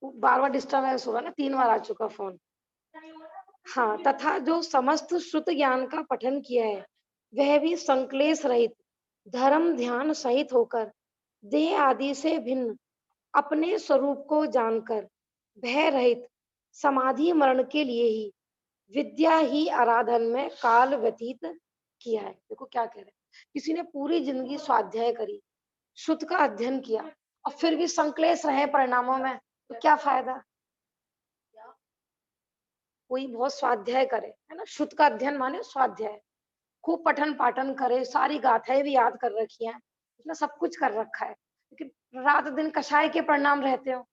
बार बार डिस्टर्बेंस होगा ना, 3 बार आ चुका फोन। हाँ, तथा जो समस्त श्रुत ज्ञान का पठन किया है वह भी संक्लेश रहित, धर्म ध्यान सहित होकर देह आदि से भिन्न अपने स्वरूप को जानकर भय रहित समाधि मरण के लिए ही विद्या ही आराधन में काल व्यतीत किया है। देखो क्या कह रहे हैं, किसी ने पूरी जिंदगी स्वाध्याय करी, शुद्ध का अध्ययन किया और फिर भी संक्लेश रहे परिणामों में, तो क्या फायदा? कोई बहुत स्वाध्याय करे है ना, शुद्ध का अध्ययन माने स्वाध्याय, खूब पठन पाठन करे, सारी गाथाएं भी याद कर रखी हैं, उसने सब कुछ कर रखा है, लेकिन रात दिन कषाय के परिणाम रहते हो,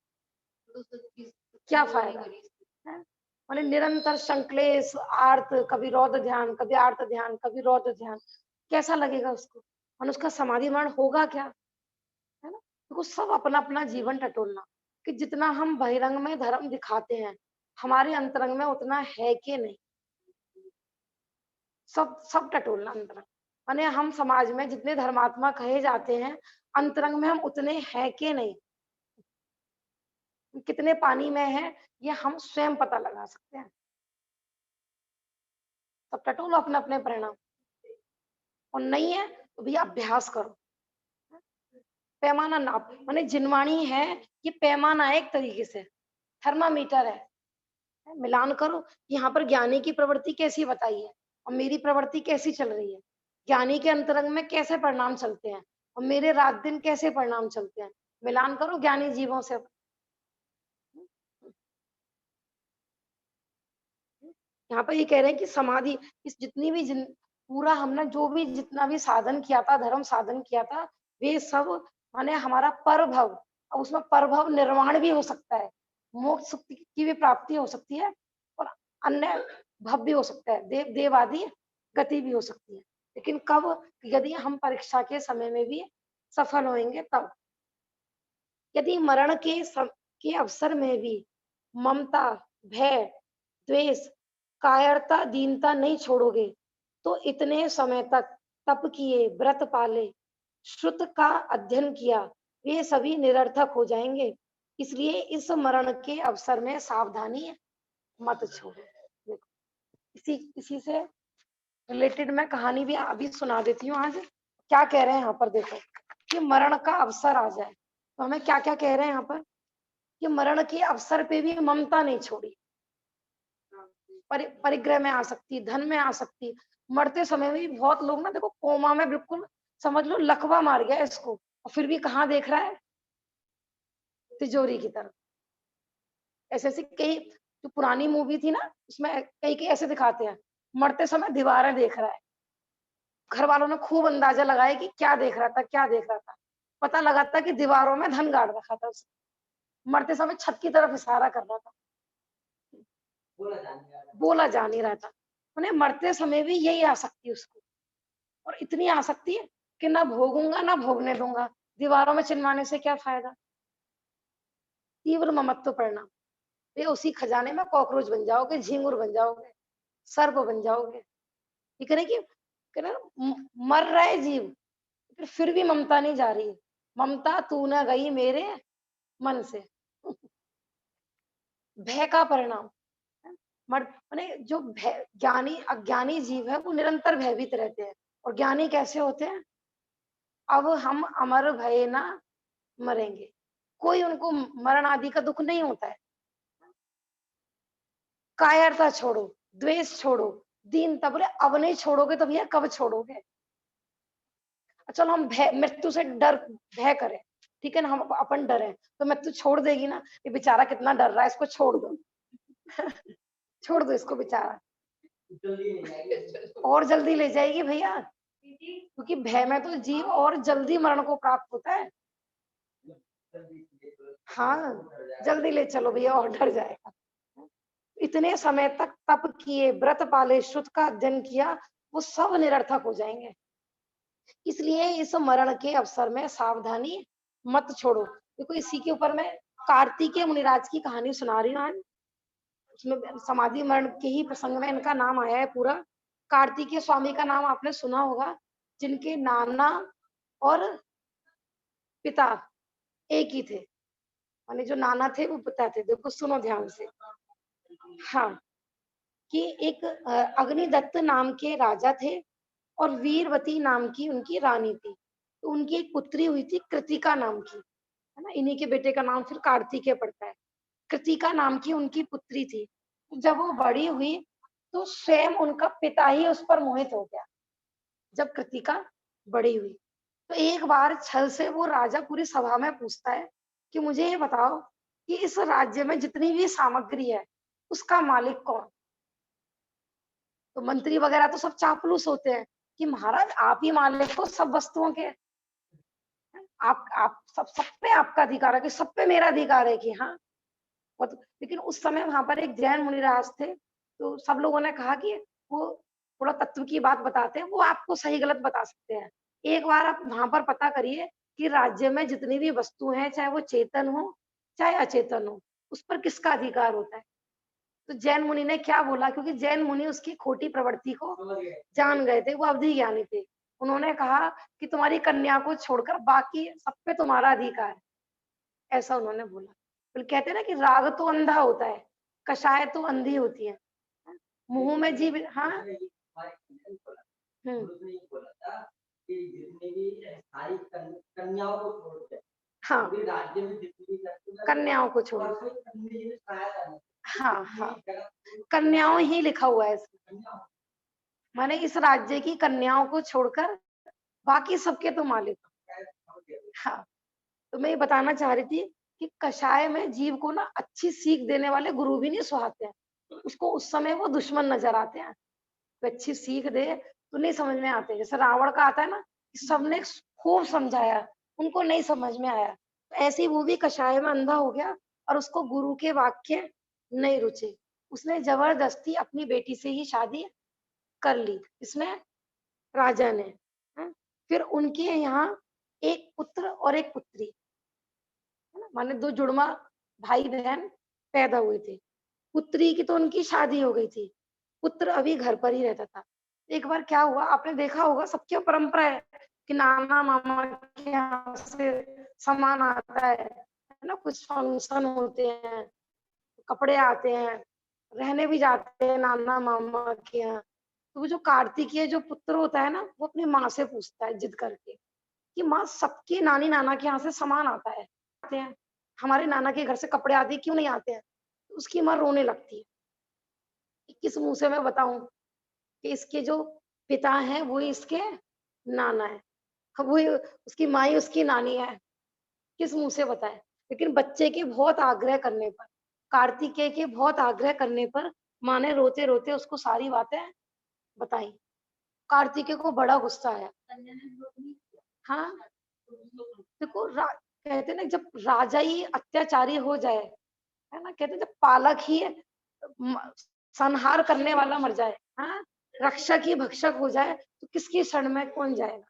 क्या फायदा है? माने निरंतर संक्लेश, आर्त, कभी रौद्र ध्यान, कभी आर्त ध्यान, कभी रौद्र ध्यान, कैसा लगेगा उसको? और उसका समाधि मरण होगा क्या? है ना? देखो सब अपना अपना जीवन टटोलना, कि जितना हम बहिरंग में धर्म दिखाते हैं हमारे अंतरंग में उतना है कि नहीं, सब सब टटोलना अंतरंग। माने हम समाज में जितने धर्मात्मा कहे जाते हैं अंतरंग में हम उतने हैं कि नहीं, कितने पानी में है ये हम स्वयं पता लगा सकते हैं। सब टटोलो अपने अपने परिणाम, और नहीं है तो भैया अभ्यास करो, पैमाना नाप, माने जिनवाणी है ये पैमाना है, एक तरीके से थर्मामीटर है, मिलान करो। यहाँ पर ज्ञानी की प्रवृत्ति कैसी बताई है और मेरी प्रवृत्ति कैसी चल रही है, ज्ञानी के अंतरंग में कैसे परिणाम चलते हैं और मेरे रात दिन कैसे परिणाम चलते हैं, मिलान करो ज्ञानी जीवों से। यहाँ पर ये कह रहे हैं कि समाधि, इस जितनी भी पूरा हमने जो भी जितना भी साधन किया था, धर्म साधन किया था, वे सब माने हमारा परभव, और उसमें परभव निर्वाण भी हो सकता है, मोक्ष सुख की भी प्राप्ति हो सकती है और अन्य भव भी हो सकता है, देव देव आदि गति भी हो सकती है। लेकिन कब? यदि हम परीक्षा के समय में भी सफल होंगे तब। यदि मरण के के अवसर में भी ममता, भय, द्वेष, कायरता, दीनता नहीं छोड़ोगे तो इतने समय तक तप किए, व्रत पाले, श्रुत का अध्ययन किया, ये सभी निरर्थक हो जाएंगे। इसलिए इस मरण के अवसर में सावधानी मत छोड़ो। देखो, इसी इसी से रिलेटेड मैं कहानी भी अभी सुना देती हूँ आज। क्या कह रहे हैं यहाँ पर, देखो कि मरण का अवसर आ जाए तो हमें क्या क्या कह रहे हैं यहाँ पर, कि मरण के अवसर पे भी ममता नहीं छोड़ी। परिग्रह में आ सकती, धन में आ सकती, मरते समय भी बहुत लोग ना देखो कोमा में, बिल्कुल समझ लो लकवा मार गया इसको, और फिर भी कहाँ देख रहा है, तिजोरी की तरफ। ऐसे ऐसे कई, जो पुरानी मूवी थी ना उसमें कई कई ऐसे दिखाते हैं, मरते समय दीवारें देख रहा है। घर वालों ने खूब अंदाजा लगाया कि क्या देख रहा था, क्या देख रहा था। पता लगा था कि दीवारों में धन गाड़ रखा था उसने। मरते समय छत की तरफ इशारा कर रहा था, बोला जा नहीं रहा था। उन्हें मरते समय भी यही आसक्ति उसको, और इतनी आसक्ति है कि ना भोगूंगा ना भोगने दूंगा, दीवारों में चिनवाने से क्या फायदा। तीव्र ममत्व परिणाम, ये उसी खजाने में कॉकरोच बन जाओगे, झींगुर बन जाओगे, सर्प बन जाओगे। ये कह रहे कि मर रहा है जीव, फिर भी ममता नहीं जा रही। ममता तू न गई मेरे मन से। भय का परिणाम, मर माने जो ज्ञानी अज्ञानी जीव है वो निरंतर भयभीत रहते हैं, और ज्ञानी कैसे होते हैं, अब हम अमर भय ना मरेंगे, कोई उनको मरण आदि का दुख नहीं होता है। कायरता छोड़ो, द्वेष छोड़ो, दीनता, बोले अब नहीं छोड़ोगे तो भैया कब छोड़ोगे। चलो हम भय, मृत्यु से डर, भय करें, ठीक है ना, हम अपन डरे तो मृत्यु छोड़ देगी ना, ये बेचारा कितना डर रहा है, इसको छोड़ दो। छोड़ दो इसको बेचारा, और जल्दी ले जाएगी भैया, क्योंकि भय में तो जीव और जल्दी मरण को प्राप्त होता है। हाँ, जल्दी ले चलो भैया और डर जाएगा। इतने समय तक तप किए, व्रत पाले, श्रुत का अध्ययन किया, वो सब निरर्थक हो जाएंगे। इसलिए इस मरण के अवसर में सावधानी मत छोड़ो। देखो इसी के ऊपर मैं कार्तिकेय मुनिराज की कहानी सुना रही हूँ आज। उसमें समाधि मरण के ही प्रसंग में इनका नाम आया है पूरा। कार्तिकेय स्वामी का नाम आपने सुना होगा, जिनके नाना और पिता एक ही थे, माने जो नाना थे वो पिता थे। देखो सुनो ध्यान से। हाँ, कि एक अग्निदत्त नाम के राजा थे, और वीरवती नाम की उनकी रानी थी। तो उनकी एक पुत्री हुई थी कृतिका नाम की, है ना, इन्हीं के बेटे का नाम फिर कार्तिकेय पड़ता है। कृतिका नाम की उनकी पुत्री थी। जब वो बड़ी हुई तो स्वयं उनका पिता ही उस पर मोहित हो गया। जब कृतिका बड़ी हुई तो एक बार छल से वो राजा पूरी सभा में पूछता है कि मुझे ये बताओ कि इस राज्य में जितनी भी सामग्री है उसका मालिक कौन। तो मंत्री वगैरह तो सब चापलूस होते हैं कि महाराज आप ही मालिक हो सब वस्तुओं के, आप सब पे आपका अधिकार है, कि सब पे मेरा अधिकार है कि हाँ। लेकिन उस समय वहां पर एक जैन मुनिराज थे, तो सब लोगों ने कहा कि वो थोड़ा तत्व की बात बताते हैं, वो आपको सही गलत बता सकते हैं। एक बार आप वहां पर पता करिए कि राज्य में जितनी भी वस्तु हैं, चाहे वो चेतन हो चाहे अचेतन हो, उस पर किसका अधिकार होता है। तो जैन मुनि ने क्या बोला, क्योंकि जैन मुनि उसकी खोटी प्रवृत्ति को जान गए थे, वो अवधि ज्ञानी थे। उन्होंने कहा कि तुम्हारी कन्या को छोड़कर बाकी सब पे तुम्हारा अधिकार है, ऐसा उन्होंने बोला। फिर कहते हैं ना कि राग तो अंधा होता है, कषाय तो अंधी होती है। मुंह में जीभ, हाँ। हम्म। हाँ, कन्याओं को छोड़, हाँ हाँ, कन्याओं ही लिखा हुआ है इसमें। माने इस राज्य की कन्याओं को छोड़कर बाकी सबके तो मालिक हो। हाँ, तो मैं ये बताना चाह रही थी कि कषाय में जीव को ना अच्छी सीख देने वाले गुरु भी नहीं सुहाते हैं, उसको उस समय वो दुश्मन नजर आते हैं। तो अच्छी सीख दे तो नहीं समझ में आते, जैसे रावण का आता है ना, सबने खूब समझाया, उनको नहीं समझ में आया, तो ऐसे ही वो भी कषाय में अंधा हो गया, और उसको गुरु के वाक्य नहीं रुचे। उसने जबरदस्ती अपनी बेटी से ही शादी कर ली, इसमें राजा ने, है? फिर उनके यहाँ एक पुत्र और एक पुत्री, है ना, माने दो जुड़वा भाई बहन पैदा हुए थे। पुत्री की तो उनकी शादी हो गई थी, पुत्र अभी घर पर ही रहता था। एक बार क्या हुआ, आपने देखा होगा, सबकी परंपरा है कि नाना मामा के यहाँ से सामान आता है ना, कुछ फंक्शन होते हैं, कपड़े आते हैं, रहने भी जाते हैं नाना मामा के यहाँ। तो वो जो कार्तिकेय जो पुत्र होता है ना, वो अपनी माँ से पूछता है जिद करके कि माँ, सबके नानी नाना के यहाँ से सामान आता है, आते हैं, हमारे नाना के घर से कपड़े आदि क्यों नहीं आते हैं? तो उसकी माँ रोने लगती है कि किस मुँह से मैं बताऊँ कि इसके जो पिता हैं वो ही इसके नाना है, अब वो उसकी माँ ही उसकी नानी है, किस मुँह से बताए? लेकिन बच्चे के बहुत आग्रह करने पर, कार्तिकेय के बहुत आग्रह करने पर माँ ने रोते-रोते उसको सारी बातें बताई। कार्तिकेय को बड़ा गुस्सा आया। हाँ, देखो कहते हैं ना, जब राजा ही अत्याचारी हो जाए, है ना? कहते हैं जब पालक ही म संहार करने वाला मर जाए, हाँ? रक्षक ही भक्षक हो जाए, तो किसकी शरण में कौन जाएगा?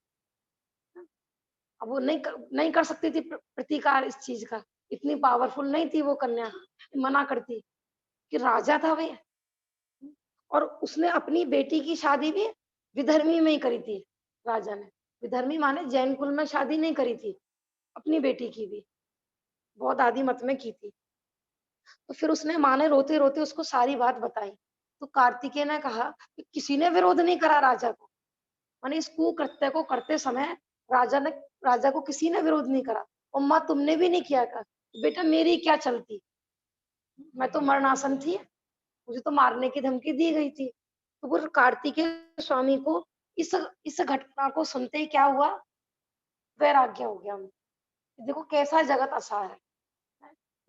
अब वो नहीं कर सकती थी प्रतिकार इस चीज़ का, इतनी पावरफुल नहीं थी वो कन्या, मना करती कि राजा था भई, और उसने अपनी बेटी की शादी भी विधर्मी में ही करी थी राजा ने। विधर्मी माने जैन कुल में शादी नहीं करी थी, अपनी बेटी की भी, बहुत आदी मत में की थी। तो फिर उसने माँ ने रोते-रोते उसको सारी बात बताई। तो कार्तिकेय ने कहा कि किसी ने विरोध नहीं करा राजा को, माने इस कुकृत्य को करते समय राजा को किसी ने विरोध नहीं करा, और माँ तुमने भी नहीं किया था। बेटा मेरी क्या चलती, मैं तो मरणासन थी, मुझे तो मारने की धमकी दी गई थी। तो वो कार्तिकेय स्वामी को इस घटना को सुनते ही क्या हुआ, वैराग्य हो गया उनको। देखो कैसा जगत असा है।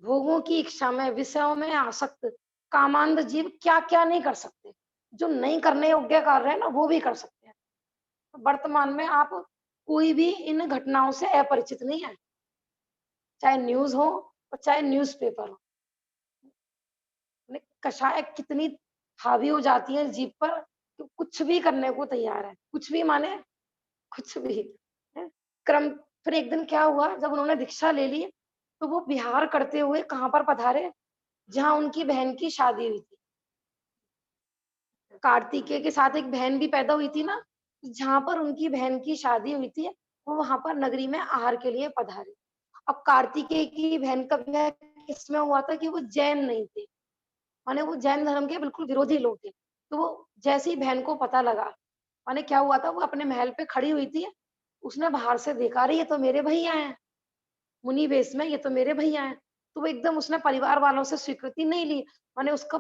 भोगों की इच्छा में, विषयों में आसक्त कामांध जीव क्या-क्या नहीं कर सकते। जो नहीं करने योग्य कार्य है ना, वो भी कर सकते हैं। वर्तमान में आप कोई भी इन घटनाओं से अपरिचित नहीं है, चाहे न्यूज़ हो और चाहे न्यूज़पेपर हो। ने कषाय कितनी हावी हो जाती है जीभ पर, कि कुछ भी करने को तैयार है। कुछ भी माने कुछ भी, हैं? क्रम फिर एक दिन क्या हुआ, जब उन्होंने दीक्षा ले ली, तो वो विहार करते हुए कहाँ पर पधारे? जहाँ उनकी बहन की शादी हुई थी। कार्तिकेय के साथ एक बहन भी पैदा हुई थी ना, जहाँ पर उनकी बहन की शादी हुई थी, वो वहाँ पर नगरी में आहार के लिए पधारे। अब कार्तिकेय की बहन का ब्याह किसमें हुआ था कि वो जैन नहीं थे, माने वो जैन धर्म के बिल्कुल विरोधी लोग थे। तो वो जैसे ही बहन को पता लगा, माने क्या हुआ था, वो अपने महल पे खड़ी हुई थी, उसने बाहर से देखा, अरे ये तो मेरे भैया हैं, मुनि वेश में, ये तो मेरे भैया हैं। तो वो एकदम, उसने परिवार वालों से स्वीकृति नहीं ली, माने उसका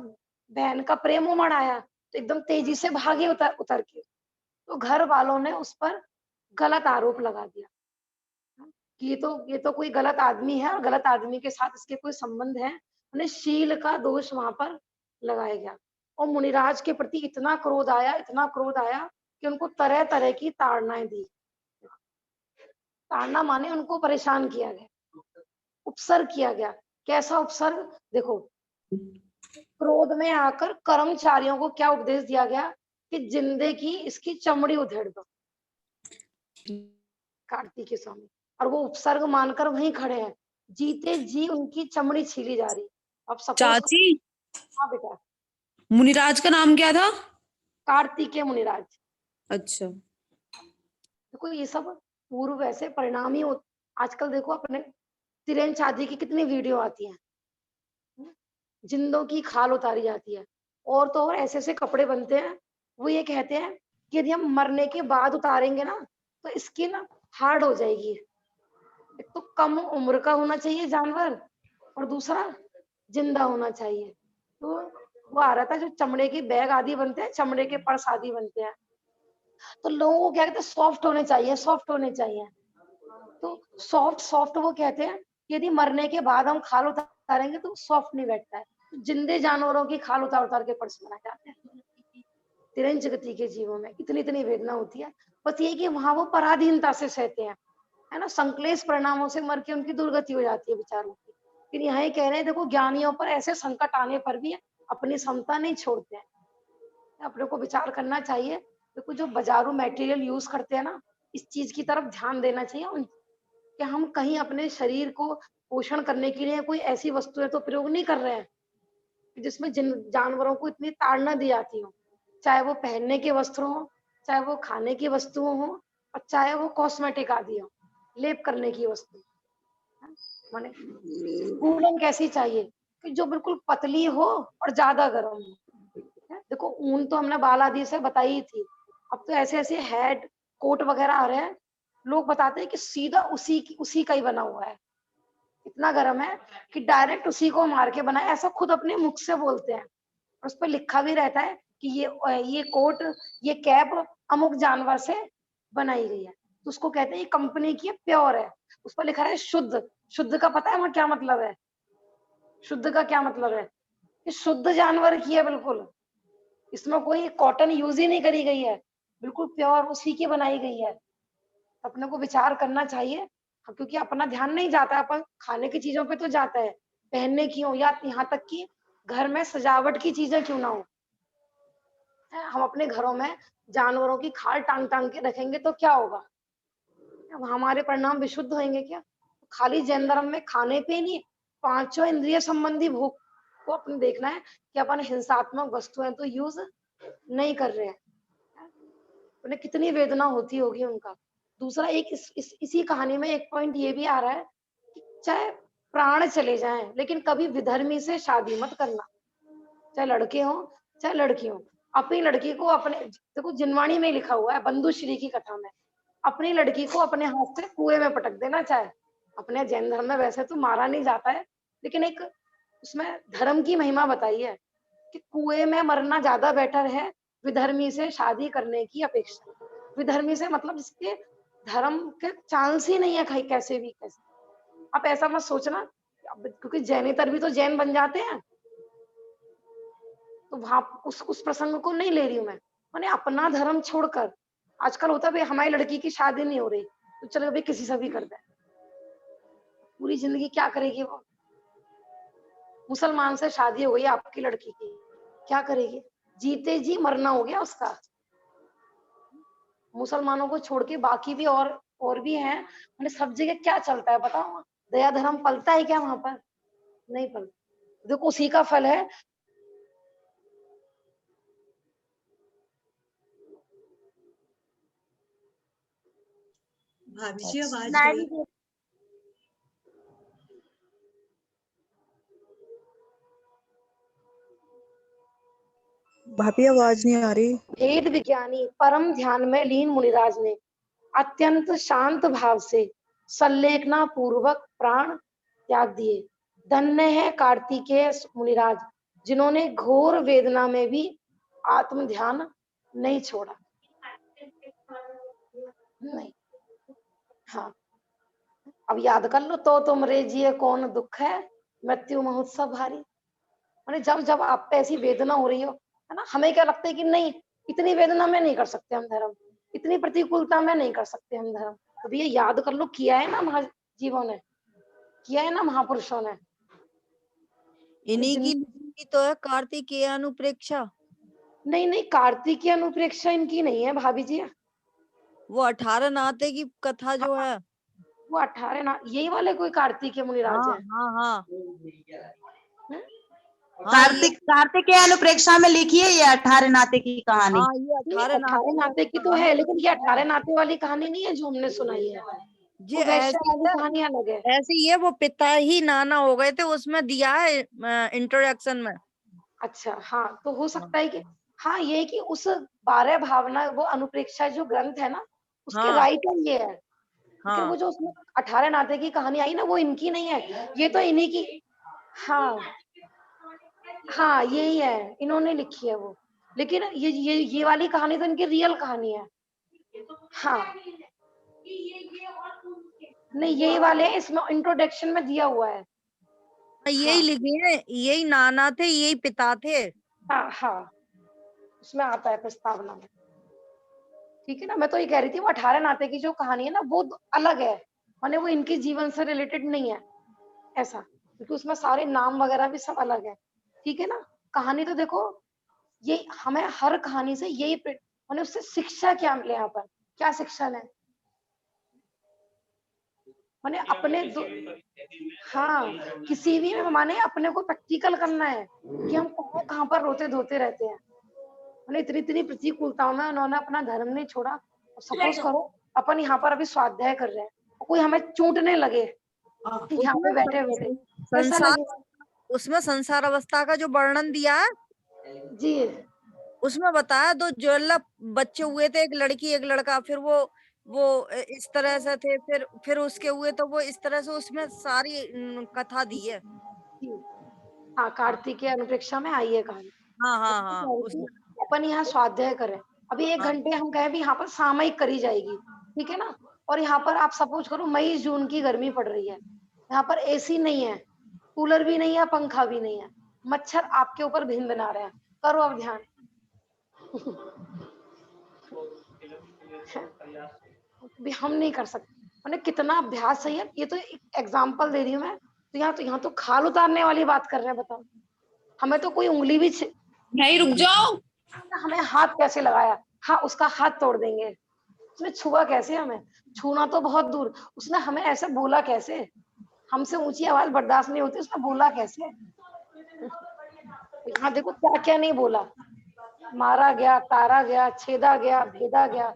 बहन का प्रेम उमड़ आया, तो एकदम तेजी से भागे उतर उतर के। तो घर वालों ने उस पर गलत आरोप लगा दिया, हाँ, कि ये तो कोई गलत आदमी है और गलत आदमी के साथ इसके कोई संबंध है। उन्हें शील का दोष वहाँ पर लगाया गया, और मुनिराज के प्रति इतना क्रोध आया कि उनको तरह-तरह की ताड़नाएँ दी। ताड़ना माने उनको परेशान किया गया, उपसर्ग किया गया। कैसा उपसर्ग? देखो, क्रोध में आकर कर्मचारियों को क्या उपदेश दिया गया कि जिंदे की इसकी चमड़ी उधेड़ दो, कार्तिकेय स्वामी, और वो उपसर्ग मानकर वहीं खड़े हैं, जीते जी उनकी चमड़ी छीली जा रही। अब सपोज,
चाची,
हाँ बेटा,
मुनिराज का नाम क्या था?
कार्तिकेय मुनिराज।
अच्छा।
देखो ये सब पूर्व ऐसे परिणाम ही आजकल देखो अपने तिरेन शादी की कितनी वीडियो आती हैं, जिंदों की खाल उतारी जाती है, और तो और ऐसे-ऐसे कपड़े बनते हैं, वो ये कहते हैं कि यदि हम मरने के बाद उतारेंगे ना, तो स्किन हार्ड हो जाएगी। एक तो कम उम्र का होना चाहिए जानवर, और दूसरा जिंदा होना चाहिए। तो वो आ रहा था, जो चमड़े के बैग आदि बनते हैं, चमड़े के पर्स आदि बनते हैं, तो लोगों को क्या कहते हैं, सॉफ्ट होने चाहिए, सॉफ्ट होने चाहिए। तो सॉफ्ट सॉफ्ट वो कहते हैं कि यदि मरने के बाद हम खाल उतारेंगे तो सॉफ्ट नहीं बैठता है। जिंदे जानवरों की खाल उतार-उतार के पर्स बनाए जाते हैं। तिरंजगति के जीवों में इतनी-इतनी वेदना होती है। बस ये है कि वहाँ वो पराधीनता से सहते हैं, है ना? संक्लेश परिणामों से मर के उनकी दुर्गति हो जाती है बेचारों की। फिर यहाँ ये कह रहे हैं, देखो ज्ञानियों पर ऐसे संकट आने पर भी अपनी समता नहीं छोड़ते हैं। अपने को विचार करना चाहिए। देखो जो बाज़ारू मटेरियल यूज़ करते हैं ना, इस चीज़ की तरफ ध्यान देना चाहिए, कि हम कहीं अपने शरीर को पोषण करने के लिए कोई ऐसी वस्तुएँ तो प्रयोग नहीं कर रहे हैं, जिसमें जिन जानवरों को इतनी ताड़ना दी जाती हो, चाहे वो पहनने के वस्त्र हो, चाहे वो खाने की वस्तुओं हो, और चाहे वो कॉस्मेटिक आदि हो, लेप करने की वस्तु। माने वूलन कैसी चाहिए कि जो बिल्कुल पतली हो और ज्यादा गर्म हो। देखो ऊन तो हमने बाल आदि से बताई ही थी, अब तो ऐसे ऐसे हेड कोट वगैरह आ रहे हैं, लोग बताते हैं कि सीधा उसी का ही बना हुआ है, इतना गर्म है कि डायरेक्ट उसी को मार के बनाया, ऐसा खुद अपने मुख से बोलते हैं। और उस पर लिखा भी रहता है कि ये कोट, ये कैप अमुक जानवर से बनाई गई है, तो उसको कहते हैं ये कंपनी की प्योर है। उस पर लिखा है शुद्ध। शुद्ध का पता है वहां क्या मतलब है? शुद्ध का क्या मतलब है? ये शुद्ध जानवर की है बिल्कुल, इसमें कोई कॉटन यूज ही नहीं करी गई है, बिल्कुल प्योर उसी की बनाई गई है। अपने को विचार करना चाहिए। हाँ, क्योंकि अपना ध्यान नहीं जाता है, अपन खाने की चीजों पे तो जाता है, पहनने की हो या यहाँ तक कि घर में सजावट की चीजें क्यों ना हो, हम अपने घरों में जानवरों की खाल टांग टांग के रखेंगे तो क्या होगा? अब हमारे परिणाम विशुद्ध होंगे क्या? खाली जैन धर्म में खाने पे नहीं, पांचों इंद्रिय संबंधी भोग को अपन देखना है कि अपन हिंसात्मक वस्तुएं तो यूज नहीं कर रहे हैं। उन्हें कितनी वेदना होती होगी उनका। दूसरा एक इसी कहानी में एक पॉइंट ये भी आ रहा है कि चाहे प्राण चले जाएं लेकिन कभी विधर्मी से शादी मत करना, चाहे लड़के हो चाहे लड़की हो। अपनी लड़की को अपने, देखो जिनवाणी में लिखा हुआ है बंधुश्री की कथा में, अपनी लड़की को अपने हाथ से कुएं में पटक देना। चाहे अपने जैन धर्म में वैसे तो मारा नहीं जाता है, लेकिन एक उसमें धर्म की महिमा बताई है कि कुएं में मरना ज्यादा बेटर है विधर्मी से शादी करने की अपेक्षा। विधर्मी से मतलब जिसके धर्म के चांस ही नहीं है कहीं, कैसे भी कैसे। आप ऐसा मत सोचना क्योंकि जैनेतर भी तो जैन बन जाते हैं, तो वहां उस प्रसंग को नहीं ले रही हूँ मैं। मैंने अपना धर्म छोड़कर, आजकल होता है भाई हमारी लड़की की शादी नहीं हो रही तो चलो भाई किसी से भी कर दे, पूरी जिंदगी क्या करेगी वो? मुसलमान से शादी हो गई आपकी लड़की की, क्या करेगी? जीते जी मरना हो गया उसका। मुसलमानों को छोड़ के बाकी भी और भी हैं, मैंने सब जगह क्या चलता है बताओ? दया धर्म पलता है क्या वहां पर? नहीं पलता। देखो उसी का फल है।
भाभी जी आवाज
मैं
नहीं
भी
भाभी आवाज नहीं आ रही।
भेद विज्ञानी परम ध्यान में लीन मुनिराज ने अत्यंत शांत भाव से संलेखना पूर्वक प्राण त्याग दिए। धन्य है कार्तिकेय मुनिराज जिन्होंने घोर वेदना में भी आत्म ध्यान नहीं छोड़ा। नहीं, हाँ, अब याद कर लो तो तुमरे जिए कौन दुख है, मृत्यु महोत्सव भारी। मैंने जब जब आप पे ऐसी वेदना हो रही हो, है ना, हमें क्या लगता है कि नहीं इतनी वेदना में नहीं कर सकते हम धर्म, इतनी प्रतिकूलता में नहीं कर सकते हम धर्म। तो ये याद कर लो, किया है ना महाजीवों ने, किया है ना महापुरुषों ने।
इन्हीं
जिन
की लिखी तो है कार्तिकेय अनुप्रेक्षा।
नहीं नहीं, कार्तिक की अनुप्रेक्षा इनकी नहीं है भाभी जी।
वो 18 नाते की कथा जो
हाँ,
है।
वो 18 ना, यही वाले कोई कार्तिक के मुनिराज
हाँ
है।
हाँ हाँ
हम्म?
हाँ ये
कार्तिकेय अनुप्रेक्षा में लिखी है ये 18 नाते की कहानी।
हाँ ये
नहीं,
18
18
नाते
नाते की तो है, लेकिन ये 18 नाते वाली कहानी नहीं है जो हमने सुनाई है।
ये
वो वैश्य
ऐसी
वाली
है,
कहानी अलग है।
ऐसी ही है। वो पिता ही नाना हो गए थे, उसमें दिया है इंट्रोडक्शन में।
अच्छा, हाँ, तो हो
हाँ
सकता है कि हाँ, ये है कि उस 12 भावना वो अनुप्रेक्षा जो ग्रंथ है ना, उसके
हाँ
राइटर ये है। क्योंकि वो
हाँ
जो उसमें 18 नाते की कहानी आई ना, वो इनकी नहीं है, ये तो इन्हीं की। हाँ हाँ, यही है, इन्होंने लिखी है वो। लेकिन ये वाली कहानी तो इनकी रियल कहानी है। हाँ, नहीं यही वाले हैं, इसमें इंट्रोडक्शन में दिया हुआ है।
यही
हाँ
लिखे हैं, यही नाना थे, यही पिता थे।
हाँ हाँ, उसमें आता है प्रस्तावना में। ठीक है ना, मैं तो ये कह रही थी वो 18 नाते की जो कहानी है ना, वो अलग है, माने वो इनके जीवन से रिलेटेड नहीं है ऐसा, क्योंकि उसमें सारे नाम वगैरह भी सब अलग है। ठीक है ना, कहानी तो देखो, ये हमें हर कहानी से यही माने उससे शिक्षा क्या मिले यहाँ पर, क्या शिक्षा है? माने अपने हाँ, किसी भी में माने अपने को प्रैक्टिकल करना है कि हम कहाँ पर रोते धोते रहते हैं। मैंने इतनी इतनी प्रतिकूलताओं में उन्होंने अपना धर्म नहीं छोड़ा। सपोज करो अपन यहाँ पर अभी स्वाध्याय कर रहे हैं, कोई हमें चूंटने लगे यहाँ पे
उसमें
बैठे बैठे, कैसा
संसार
लगेगा?
उसमें संसार अवस्था का जो वर्णन दिया है,
जी
उसमें बताया दो ज्वेलर बच्चे हुए थे, एक लड़की एक लड़का, फिर वो इस तरह से थे, फिर उसके हुए तो वो इस तरह से, उसमें सारी कथा दी है।
जी हाँ, कार्तिकेय अनुप्रेक्षा में आई है कहानी।
हाँ हाँ
तो
हाँ,
क्या है
उसमें
कि अपन यहाँ स्वाध्याय करें, अभी 1
हाँ
घंटे हम कहें भी यहाँ पर सामयिक करी जाएगी, ठीक है ना? और यहाँ पर आप सपोज करो मई जून की गर्मी पड़ रही है, यहाँ पर एसी नहीं है, कूलर भी नहीं है, पंखा भी नहीं है, मच्छर आपके ऊपर भिन बना रहे हैं, करो अब ध्यान। भी हम नहीं कर सकते, मैंने कितना अभ्यास है। ये तो एक एग्जाम्पल दे रही हूँ मैं, तो यहाँ तो खाल उतारने वाली बात कर रहे हैं, बताओ। हमें तो कोई उंगली भी
नहीं, रुक जाओ।
हमें हाथ कैसे लगाया, हाँ उसका हाथ तोड़ देंगे, उसने छुआ कैसे, हमें छूना तो बहुत दूर, उसने हमें ऐसे बोला कैसे, हमसे ऊंची आवाज बर्दाश्त नहीं होती, उसने बोला कैसे। यहाँ देखो क्या क्या नहीं बोला, मारा गया, तारा गया, छेदा गया, भेदा गया,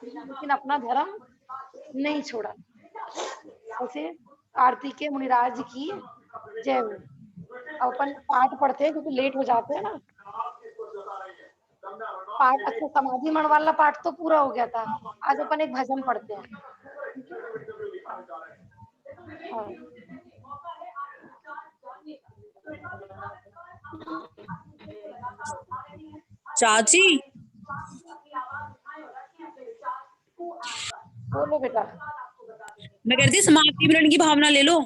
लेकिन अपना धर्म नहीं छोड़ा। ऐसे कार्तिकेय मुनिराज की जय हो। अब अपन पाठ पढ़ते हैं क्योंकि लेट हो जाते हैं ना। पाठ अच्छा, समाधि मण वाला पाठ तो पूरा हो गया था, आज अपन एक भजन पढ़ते हैं। हाँ।
चाची,
बोलो बेटा।
मैं कहती समाप्ति मिलन की भावना ले लो।